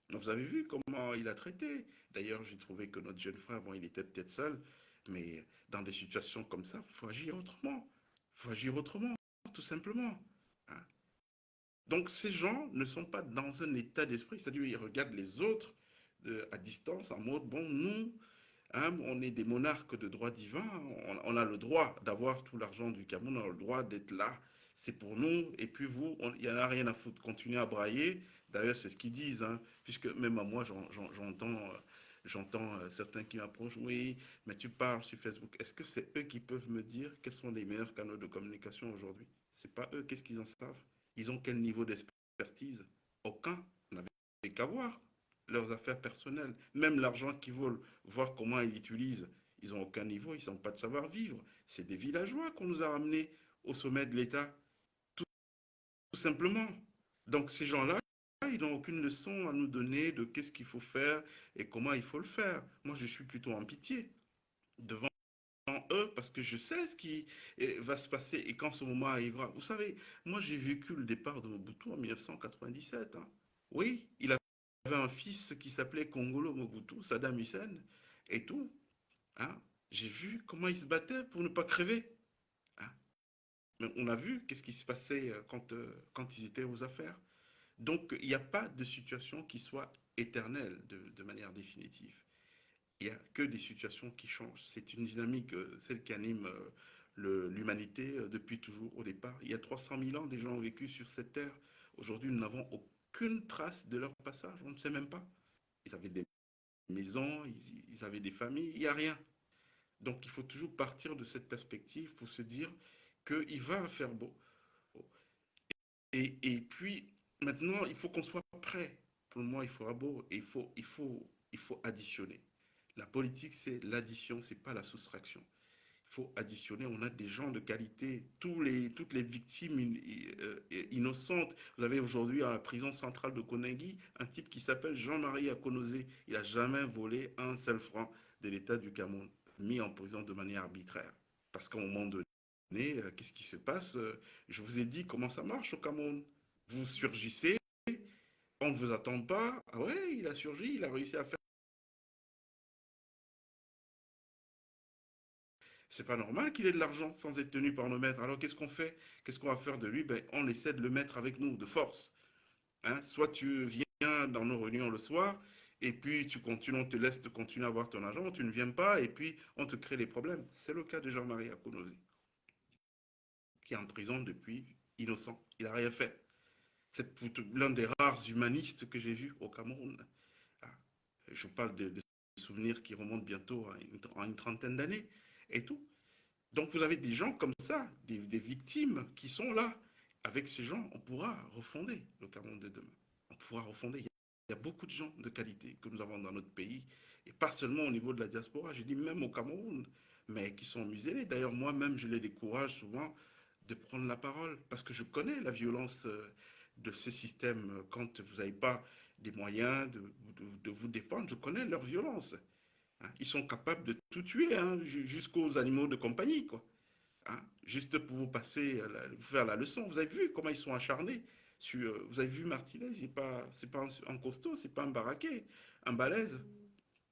Vous avez vu comment il a traité. D'ailleurs, j'ai trouvé que notre jeune frère, bon, il était peut-être seul, mais dans des situations comme ça, il faut agir autrement. Il faut agir autrement, tout simplement. Hein. Donc, ces gens ne sont pas dans un état d'esprit, c'est-à-dire ils regardent les autres à distance en mode, bon, nous, hein, on est des monarques de droit divin, on a le droit d'avoir tout l'argent du Cameroun, on a le droit d'être là, c'est pour nous, et puis vous, il n'y en a rien à foutre, continuez à brailler. D'ailleurs, c'est ce qu'ils disent, hein, puisque même à moi, j'entends certains qui m'approchent, oui, mais tu parles sur Facebook, est-ce que c'est eux qui peuvent me dire quels sont les meilleurs canaux de communication aujourd'hui? C'est pas eux, qu'est-ce qu'ils en savent? Ils ont quel niveau d'expertise? Aucun, on n'avait qu'à voir leurs affaires personnelles, même l'argent qu'ils volent, voir comment ils l'utilisent. Ils n'ont aucun niveau, ils n'ont pas de savoir-vivre. C'est des villageois qu'on nous a ramenés au sommet de l'État, tout simplement. Donc ces gens-là, ils n'ont aucune leçon à nous donner de qu'est-ce qu'il faut faire et comment il faut le faire. Moi, je suis plutôt en pitié devant eux parce que je sais ce qui va se passer et quand ce moment arrivera. Vous savez, moi, j'ai vécu le départ de Mobutu en 1997. Hein. Oui, il avait un fils qui s'appelait Kongolo Mobutu, Saddam Hussein et tout. Hein. J'ai vu comment ils se battaient pour ne pas crever. Hein. Mais on a vu qu'est-ce qui se passait quand ils étaient aux affaires. Donc, il n'y a pas de situation qui soit éternelle de manière définitive. Il n'y a que des situations qui changent. C'est une dynamique, celle qui anime l'humanité depuis toujours au départ. Il y a 300 000 ans, des gens ont vécu sur cette terre. Aujourd'hui, nous n'avons aucune trace de leur passage. On ne sait même pas. Ils avaient des maisons, ils avaient des familles, il n'y a rien. Donc, il faut toujours partir de cette perspective pour se dire qu'il va faire beau. Et puis, maintenant, il faut qu'on soit prêt. Pour moi, il fera beau et il faut additionner. La politique, c'est l'addition, c'est pas la soustraction. Il faut additionner. On a des gens de qualité, toutes les victimes innocentes. Vous avez aujourd'hui à la prison centrale de Koningui un type qui s'appelle Jean-Marie Akonosé. Il n'a jamais volé un seul franc de l'État du Cameroun, mis en prison de manière arbitraire. Parce qu'à un moment donné, qu'est-ce qui se passe? Je vous ai dit comment ça marche au Cameroun. Vous surgissez, on ne vous attend pas. Ah ouais, il a surgi, il a réussi à faire. C'est pas normal qu'il ait de l'argent sans être tenu par nos maîtres. Alors qu'est-ce qu'on fait? Qu'est-ce qu'on va faire de lui? Ben, on essaie de le mettre avec nous, de force. Hein? Soit tu viens dans nos réunions le soir, et puis tu continues, on te laisse continuer à avoir ton argent, tu ne viens pas, et puis on te crée des problèmes. C'est le cas de Jean-Marie Akonosé, qui est en prison depuis innocent. Il n'a rien fait. C'est l'un des rares humanistes que j'ai vus au Cameroun. Ah, je parle de souvenirs qui remontent bientôt à une trentaine d'années et tout. Donc vous avez des gens comme ça, des victimes qui sont là. Avec ces gens, on pourra refonder le Cameroun de demain. On pourra refonder. Il y a beaucoup de gens de qualité que nous avons dans notre pays, et pas seulement au niveau de la diaspora, je dis même au Cameroun, mais qui sont muselés. D'ailleurs, moi-même, je les décourage souvent de prendre la parole, parce que je connais la violence de ce système. Quand vous n'avez pas des moyens de vous défendre, je connais leur violence. Hein. Ils sont capables de tout tuer, hein, jusqu'aux animaux de compagnie, quoi. Hein, juste pour vous passer, vous faire la leçon. Vous avez vu comment ils sont acharnés Vous avez vu Martinez, c'est pas un costaud, c'est pas un baraquet, un balèze.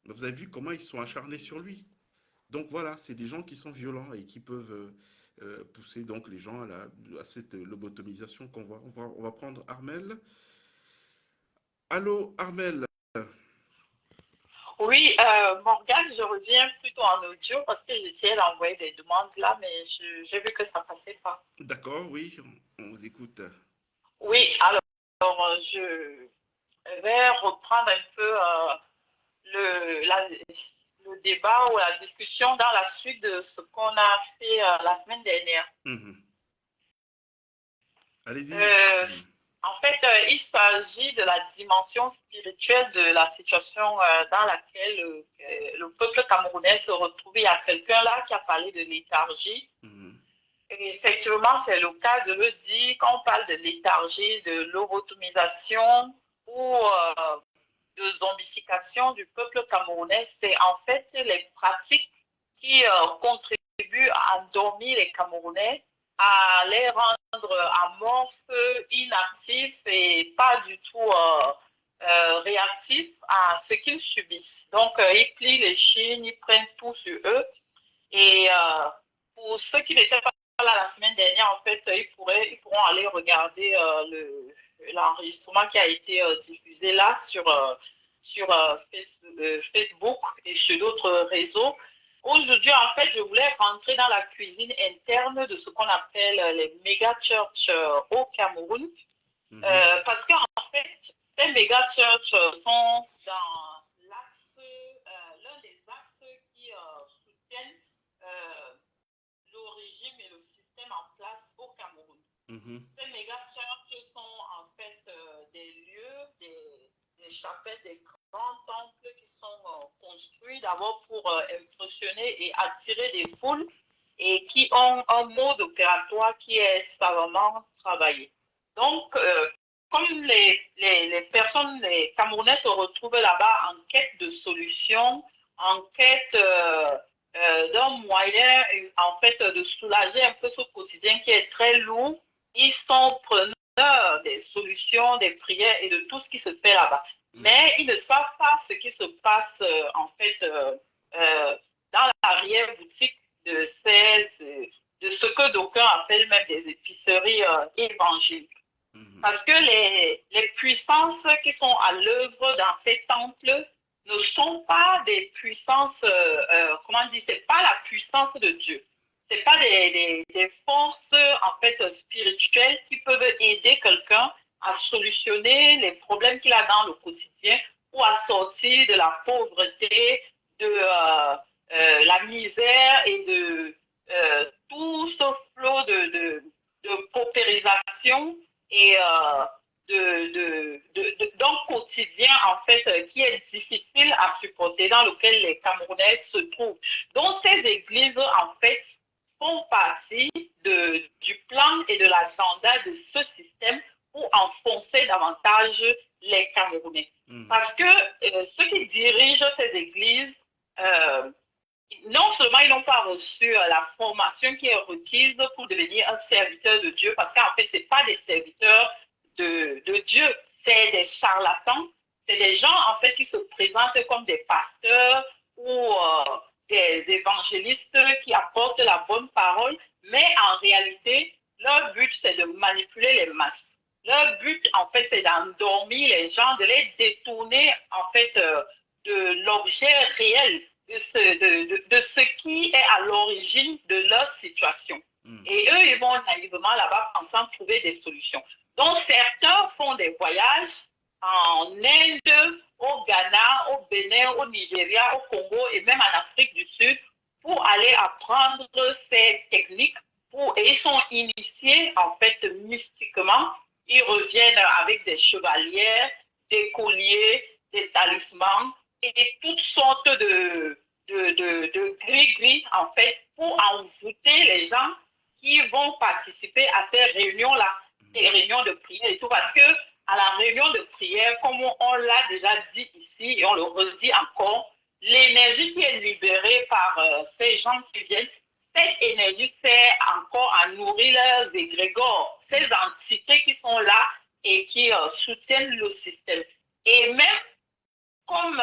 Mais vous avez vu comment ils sont acharnés sur lui. Donc voilà, c'est des gens qui sont violents et qui peuvent pousser donc les gens à cette lobotomisation qu'on voit. On va prendre Armel. Allô, Armel. Oui, Morgane, je reviens plutôt en audio parce que j'essayais d'envoyer des demandes là, mais j'ai vu que ça passait pas. D'accord, oui, on vous écoute. Oui, alors je vais reprendre un peu le débat ou la discussion dans la suite de ce qu'on a fait la semaine dernière. Allez-y. En fait, il s'agit de la dimension spirituelle de la situation dans laquelle le peuple camerounais se retrouve. Il y a quelqu'un là qui a parlé de léthargie. Et effectivement, c'est le cas de le dire quand on parle de léthargie, de lobotomisation ou de zombification du peuple camerounais. C'est en fait les pratiques qui contribuent à endormir les Camerounais, à les rendre amorphes, inactifs et pas du tout réactifs à ce qu'ils subissent. Donc, ils plient les chines, ils prennent tout sur eux. Et pour ceux qui n'étaient pas là la semaine dernière, en fait, ils pourront aller regarder l'enregistrement qui a été diffusé là sur Facebook et sur d'autres réseaux. Aujourd'hui, en fait, je voulais rentrer dans la cuisine interne de ce qu'on appelle les méga churches au Cameroun. Parce qu'en fait, ces méga churches sont dans l'un des axes qui soutiennent le régime et le système en place au Cameroun. Ces méga churches sont en fait des lieux, des chapelles, des grands temples qui sont construits d'abord pour impressionner et attirer des foules et qui ont un mode opératoire qui est savamment travaillé. Donc, comme les personnes, les Camerounais se retrouvent là-bas en quête de solutions, en quête d'un moyen, en fait, de soulager un peu ce quotidien qui est très lourd, ils sont preneurs des solutions, des prières et de tout ce qui se fait là-bas. Mais ils ne savent pas ce qui se passe, en fait, dans l'arrière-boutique de ce que d'aucuns appellent même des épiceries évangéliques. Parce que les puissances qui sont à l'œuvre dans ces temples ne sont pas des puissances, comment dire, c'est pas la puissance de Dieu. C'est pas des forces, en fait, spirituelles qui peuvent aider quelqu'un à solutionner les problèmes qu'il a dans le quotidien ou à sortir de la pauvreté, de la misère et de tout ce flot de paupérisation et d'un quotidien, en fait, qui est difficile à supporter, dans lequel les Camerounais se trouvent. Donc, ces églises, en fait, font partie du plan et de l'agenda de ce système pour enfoncer davantage les Camerounais. Parce que ceux qui dirigent ces églises, non seulement ils n'ont pas reçu la formation qui est requise pour devenir un serviteur de Dieu, parce qu'en fait, ce n'est pas des serviteurs de Dieu, c'est des charlatans, c'est des gens en fait qui se présentent comme des pasteurs ou des évangélistes qui apportent la bonne parole, mais en réalité, leur but, c'est de manipuler les masses. Leur but, en fait, c'est d'endormir les gens, de les détourner, en fait, de l'objet réel, de ce qui est à l'origine de leur situation. Et eux, ils vont naïvement là-bas pensant trouver des solutions. Donc, certains font des voyages en Inde, au Ghana, au Bénin, au Nigeria, au Congo et même en Afrique du Sud pour aller apprendre ces techniques et ils sont initiés, en fait, mystiquement. Ils reviennent avec des chevalières, des colliers, des talismans et toutes sortes de gris-gris, en fait, pour envoûter les gens qui vont participer à ces réunions-là, des réunions de prière et tout, parce que à la réunion de prière, comme on l'a déjà dit ici, et on le redit encore, l'énergie qui est libérée par ces gens qui viennent, cette énergie sert encore à nourrir leurs égrégores, ces entités qui sont là, et qui soutiennent le système. Et même comme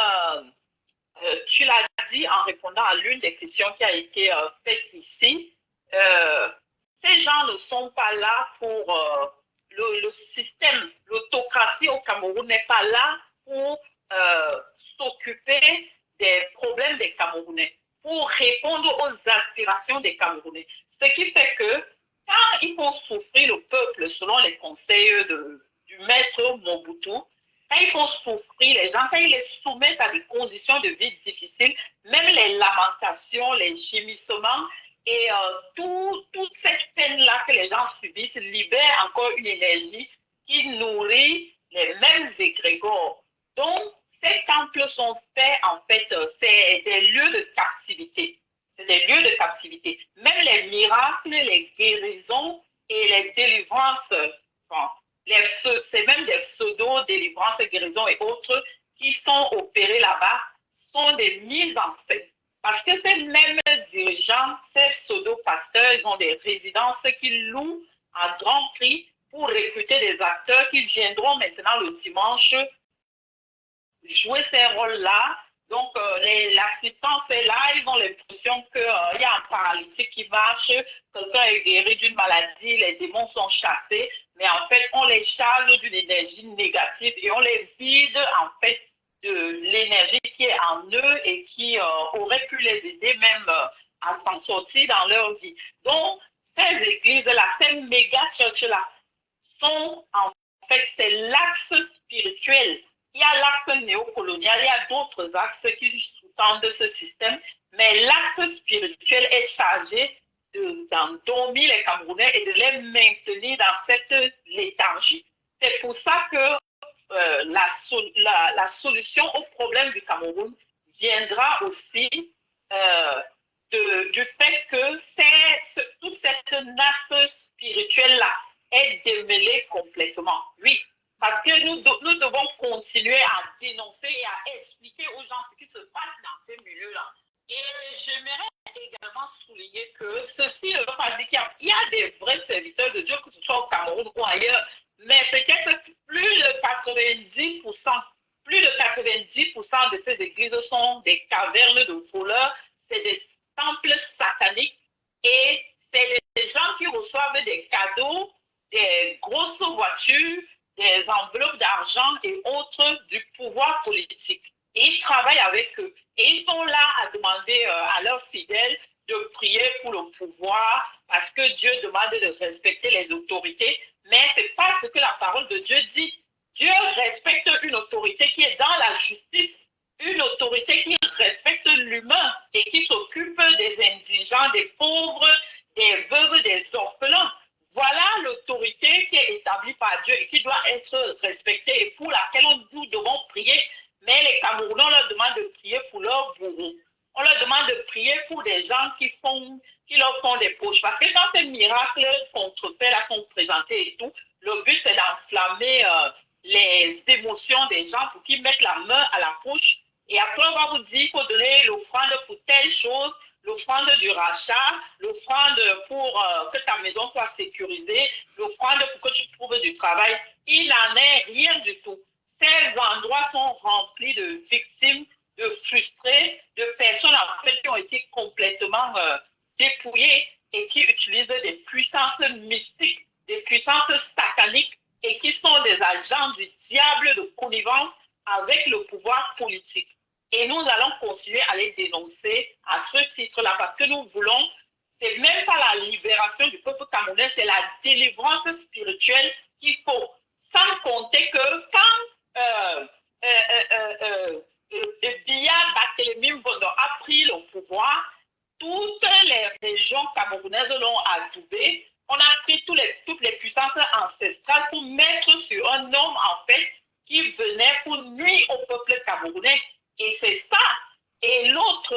tu l'as dit en répondant à l'une des questions qui a été faite ici, ces gens ne sont pas là pour le système, l'autocratie au Cameroun n'est pas là pour s'occuper des problèmes des Camerounais, pour répondre aux aspirations des Camerounais. Ce qui fait que quand ils font souffrir le peuple selon les conseils du maître Mobutu, quand ils font souffrir les gens, quand ils les soumettent à des conditions de vie difficiles, même les lamentations, les gémissements et toute cette peine-là que les gens subissent libère encore une énergie qui nourrit les mêmes égrégores. Donc, ces temples sont faits, en fait, c'est des lieux de captivité. C'est des lieux de captivité. Même les miracles, les guérisons et les délivrances, c'est même des pseudo-délivrances, guérisons et autres qui sont opérés là-bas, sont des mises en scène. Parce que ces mêmes dirigeants, ces pseudo-pasteurs, ils ont des résidences qu'ils louent à grand prix pour recruter des acteurs qui viendront maintenant le dimanche jouer ces rôles-là. Donc, l'assistance est là, ils ont l'impression qu'il y a un paralytique qui marche, quelqu'un est guéri d'une maladie, les démons sont chassés, mais en fait, on les charge d'une énergie négative et on les vide en fait de l'énergie qui est en eux et qui aurait pu les aider même à s'en sortir dans leur vie. Donc, ces églises-là, ces méga-churches-là, sont en fait, c'est l'axe spirituel. Il y a l'axe néocolonial, il y a d'autres axes qui sous-tendent ce système, mais l'axe spirituel est chargé d'endormir les Camerounais et de les maintenir dans cette léthargie. C'est pour ça que la solution au problème du Cameroun viendra aussi du fait que toute cette nasse spirituelle-là est démêlée complètement. Oui, parce que nous devons continuer à dénoncer et à expliquer aux gens ce qui se passe dans ces milieux-là. Et j'aimerais également souligner que ceci ne veut pas dire qu'il y a des vrais serviteurs de Dieu, que ce soit au Cameroun ou ailleurs, mais peut-être plus de 90% de ces églises sont des cavernes de voleurs, c'est des temples sataniques et c'est des gens qui reçoivent des cadeaux, des grosses voitures, des enveloppes d'argent et autres du pouvoir politique. Et ils travaillent avec eux. Et ils sont là à demander à leurs fidèles de prier pour le pouvoir parce que Dieu demande de respecter les autorités. Mais ce n'est pas ce que la parole de Dieu dit. Dieu respecte une autorité qui est dans la justice, une autorité qui respecte l'humain et qui s'occupe des indigents, des pauvres, des veuves, des orphelins. Voilà l'autorité qui est établie par Dieu et qui doit être respectée et pour laquelle nous devons prier. Mais les Camerounais, on leur demande de prier pour leurs bourreaux. On leur demande de prier pour des gens qui leur font des poches. Parce que quand ces miracles contrefaits là sont présentés et tout, le but c'est d'enflammer les émotions des gens pour qu'ils mettent la main à la poche. Et après, on va vous dire qu'il faut donner l'offrande pour telle chose, l'offrande du rachat, l'offrande pour que ta maison soit sécurisée, l'offrande pour que tu trouves du travail. Il n'en est rien du tout. Ces endroits sont remplis de victimes, de frustrés, de personnes en fait qui ont été complètement dépouillées et qui utilisent des puissances mystiques, des puissances sataniques et qui sont des agents du diable de connivence avec le pouvoir politique. Et nous allons continuer à les dénoncer à ce titre-là parce que nous voulons, c'est même pas la libération du peuple camerounais, c'est la délivrance spirituelle qu'il faut. Sans compter que quand Biya Barthélemy Mvondo a pris le pouvoir, toutes les régions camerounaises l'ont adoubé. On a pris toutes les puissances ancestrales pour mettre sur un homme, en fait, qui venait pour nuire au peuple camerounais. Et c'est ça. Et l'autre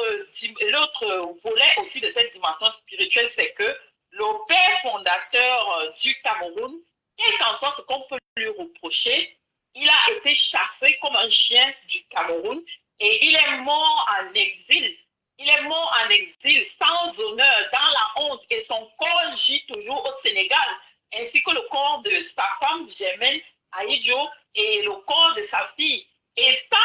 volet aussi de cette dimension spirituelle, c'est que le père fondateur du Cameroun, quel qu'en soit ce qu'on peut lui reprocher, il a été chassé comme un chien du Cameroun et il est mort en exil. Il est mort en exil sans honneur, dans la honte, et son corps gît toujours au Sénégal, ainsi que le corps de sa femme Germaine Ahidjo et le corps de sa fille. Et ça,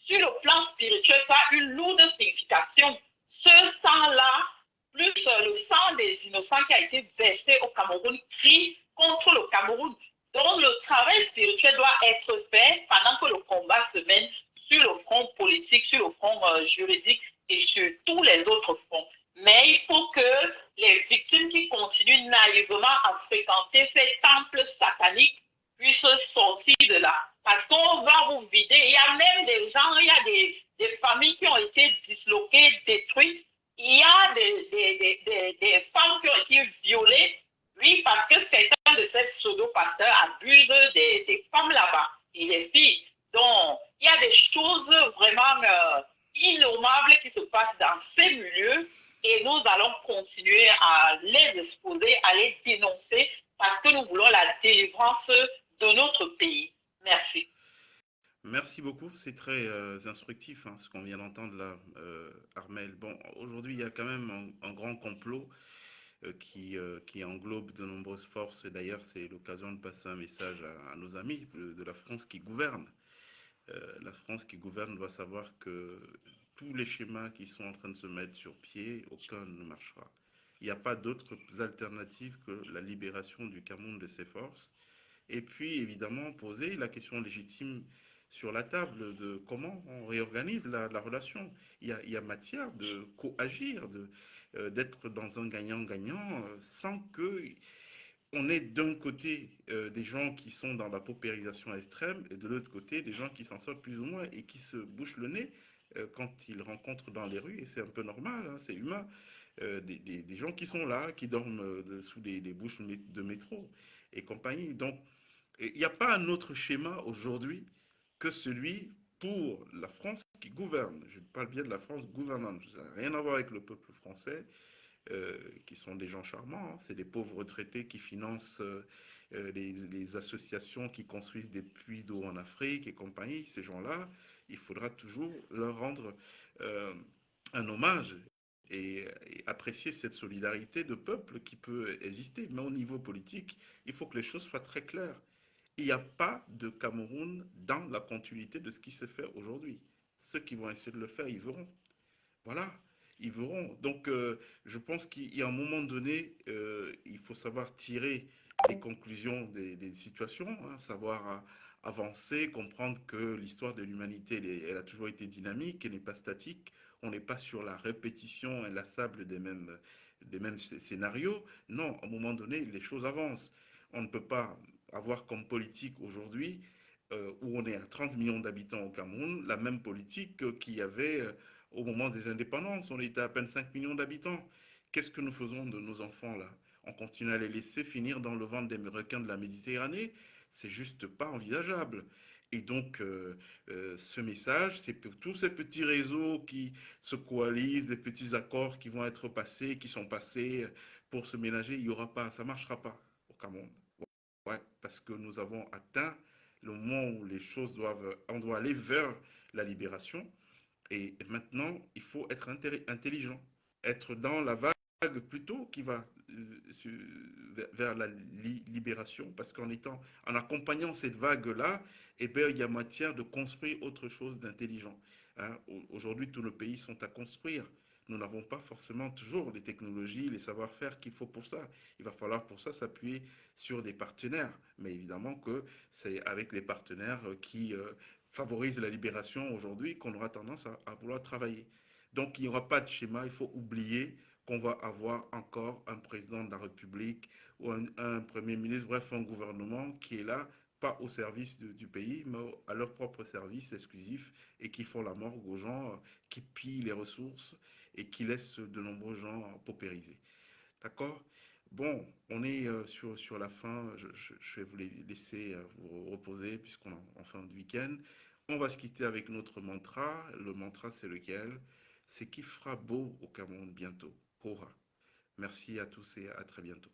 sur le plan spirituel, ça a une lourde signification. Ce sang-là, plus le sang des innocents qui a été versé au Cameroun, crie contre le Cameroun. Donc, le travail spirituel doit être fait pendant que le combat se mène sur le front politique, sur le front juridique et sur tous les autres fronts. Mais il faut que les victimes qui continuent naïvement à fréquenter ces temples sataniques puissent sortir de là. Parce qu'on va vous vider. Il y a même des gens, il y a des familles qui ont été disloquées, détruites. Il y a des femmes qui ont été violées. Oui, parce que certains de ces pseudo-pasteurs abusent des femmes là-bas et des filles. Donc, il y a des choses vraiment innommables qui se passent dans ces milieux et nous allons continuer à les exposer, à les dénoncer parce que nous voulons la délivrance de notre pays. Merci. Merci beaucoup, c'est très instructif ce qu'on vient d'entendre là, Armel. Bon, aujourd'hui, il y a quand même un grand complot qui englobe de nombreuses forces. Et d'ailleurs, c'est l'occasion de passer un message à nos amis de la France qui gouverne. La France qui gouverne doit savoir que tous les schémas qui sont en train de se mettre sur pied, aucun ne marchera. Il n'y a pas d'autres alternatives que la libération du Cameroun de ses forces. Et puis, évidemment, poser la question légitime sur la table de comment on réorganise la relation. Il y a matière de coagir, d'être dans un gagnant-gagnant sans que on ait d'un côté des gens qui sont dans la paupérisation extrême et de l'autre côté des gens qui s'en sortent plus ou moins et qui se bouchent le nez quand ils rencontrent dans les rues, et c'est un peu normal, c'est humain, des gens qui sont là, qui dorment sous des bouches de métro et compagnie. Donc, il n'y a pas un autre schéma aujourd'hui que celui pour la France qui gouverne. Je parle bien de la France gouvernante. Ça n'a rien à voir avec le peuple français, qui sont des gens charmants. C'est des pauvres retraités qui financent les associations qui construisent des puits d'eau en Afrique et compagnie. Ces gens-là, il faudra toujours leur rendre un hommage et apprécier cette solidarité de peuple qui peut exister. Mais au niveau politique, il faut que les choses soient très claires. Il n'y a pas de Cameroun dans la continuité de ce qui se fait aujourd'hui. Ceux qui vont essayer de le faire, ils verront. Voilà, ils verront. Donc, je pense qu'il y a un moment donné, il faut savoir tirer les conclusions des situations, savoir avancer, comprendre que l'histoire de l'humanité, elle a toujours été dynamique, elle n'est pas statique. On n'est pas sur la répétition inlassable des mêmes scénarios. Non, à un moment donné, les choses avancent. On ne peut pas avoir comme politique aujourd'hui, où on est à 30 millions d'habitants au Cameroun, la même politique qu'il y avait au moment des indépendances. On était à peine 5 millions d'habitants. Qu'est-ce que nous faisons de nos enfants là? On continue à les laisser finir dans le ventre des requins de la Méditerranée? C'est juste pas envisageable. Et donc, ce message, c'est pour tous ces petits réseaux qui se coalisent, les petits accords qui vont être passés, qui sont passés pour se ménager, il n'y aura pas, ça ne marchera pas au Cameroun. Ouais, parce que nous avons atteint le moment où les choses on doit aller vers la libération. Et maintenant, il faut être intelligent, être dans la vague plutôt qui va vers la libération, parce en accompagnant cette vague-là, eh bien, il y a matière de construire autre chose d'intelligent. Aujourd'hui, tous nos pays sont à construire. Nous n'avons pas forcément toujours les technologies, les savoir-faire qu'il faut pour ça. Il va falloir pour ça s'appuyer sur des partenaires. Mais évidemment que c'est avec les partenaires qui favorisent la libération aujourd'hui qu'on aura tendance à vouloir travailler. Donc il n'y aura pas de schéma, il faut oublier qu'on va avoir encore un président de la République ou un Premier ministre, bref, un gouvernement qui est là, pas au service du pays, mais à leur propre service exclusif et qui font la morgue aux gens, qui pillent les ressources et qui laissent de nombreux gens paupérisés. D'accord? Bon, on est sur la fin. Je vais vous laisser vous reposer puisqu'on est en fin de week-end. On va se quitter avec notre mantra. Le mantra, c'est lequel? C'est qui fera beau au Cameroun bientôt. Koha. Merci à tous et à très bientôt.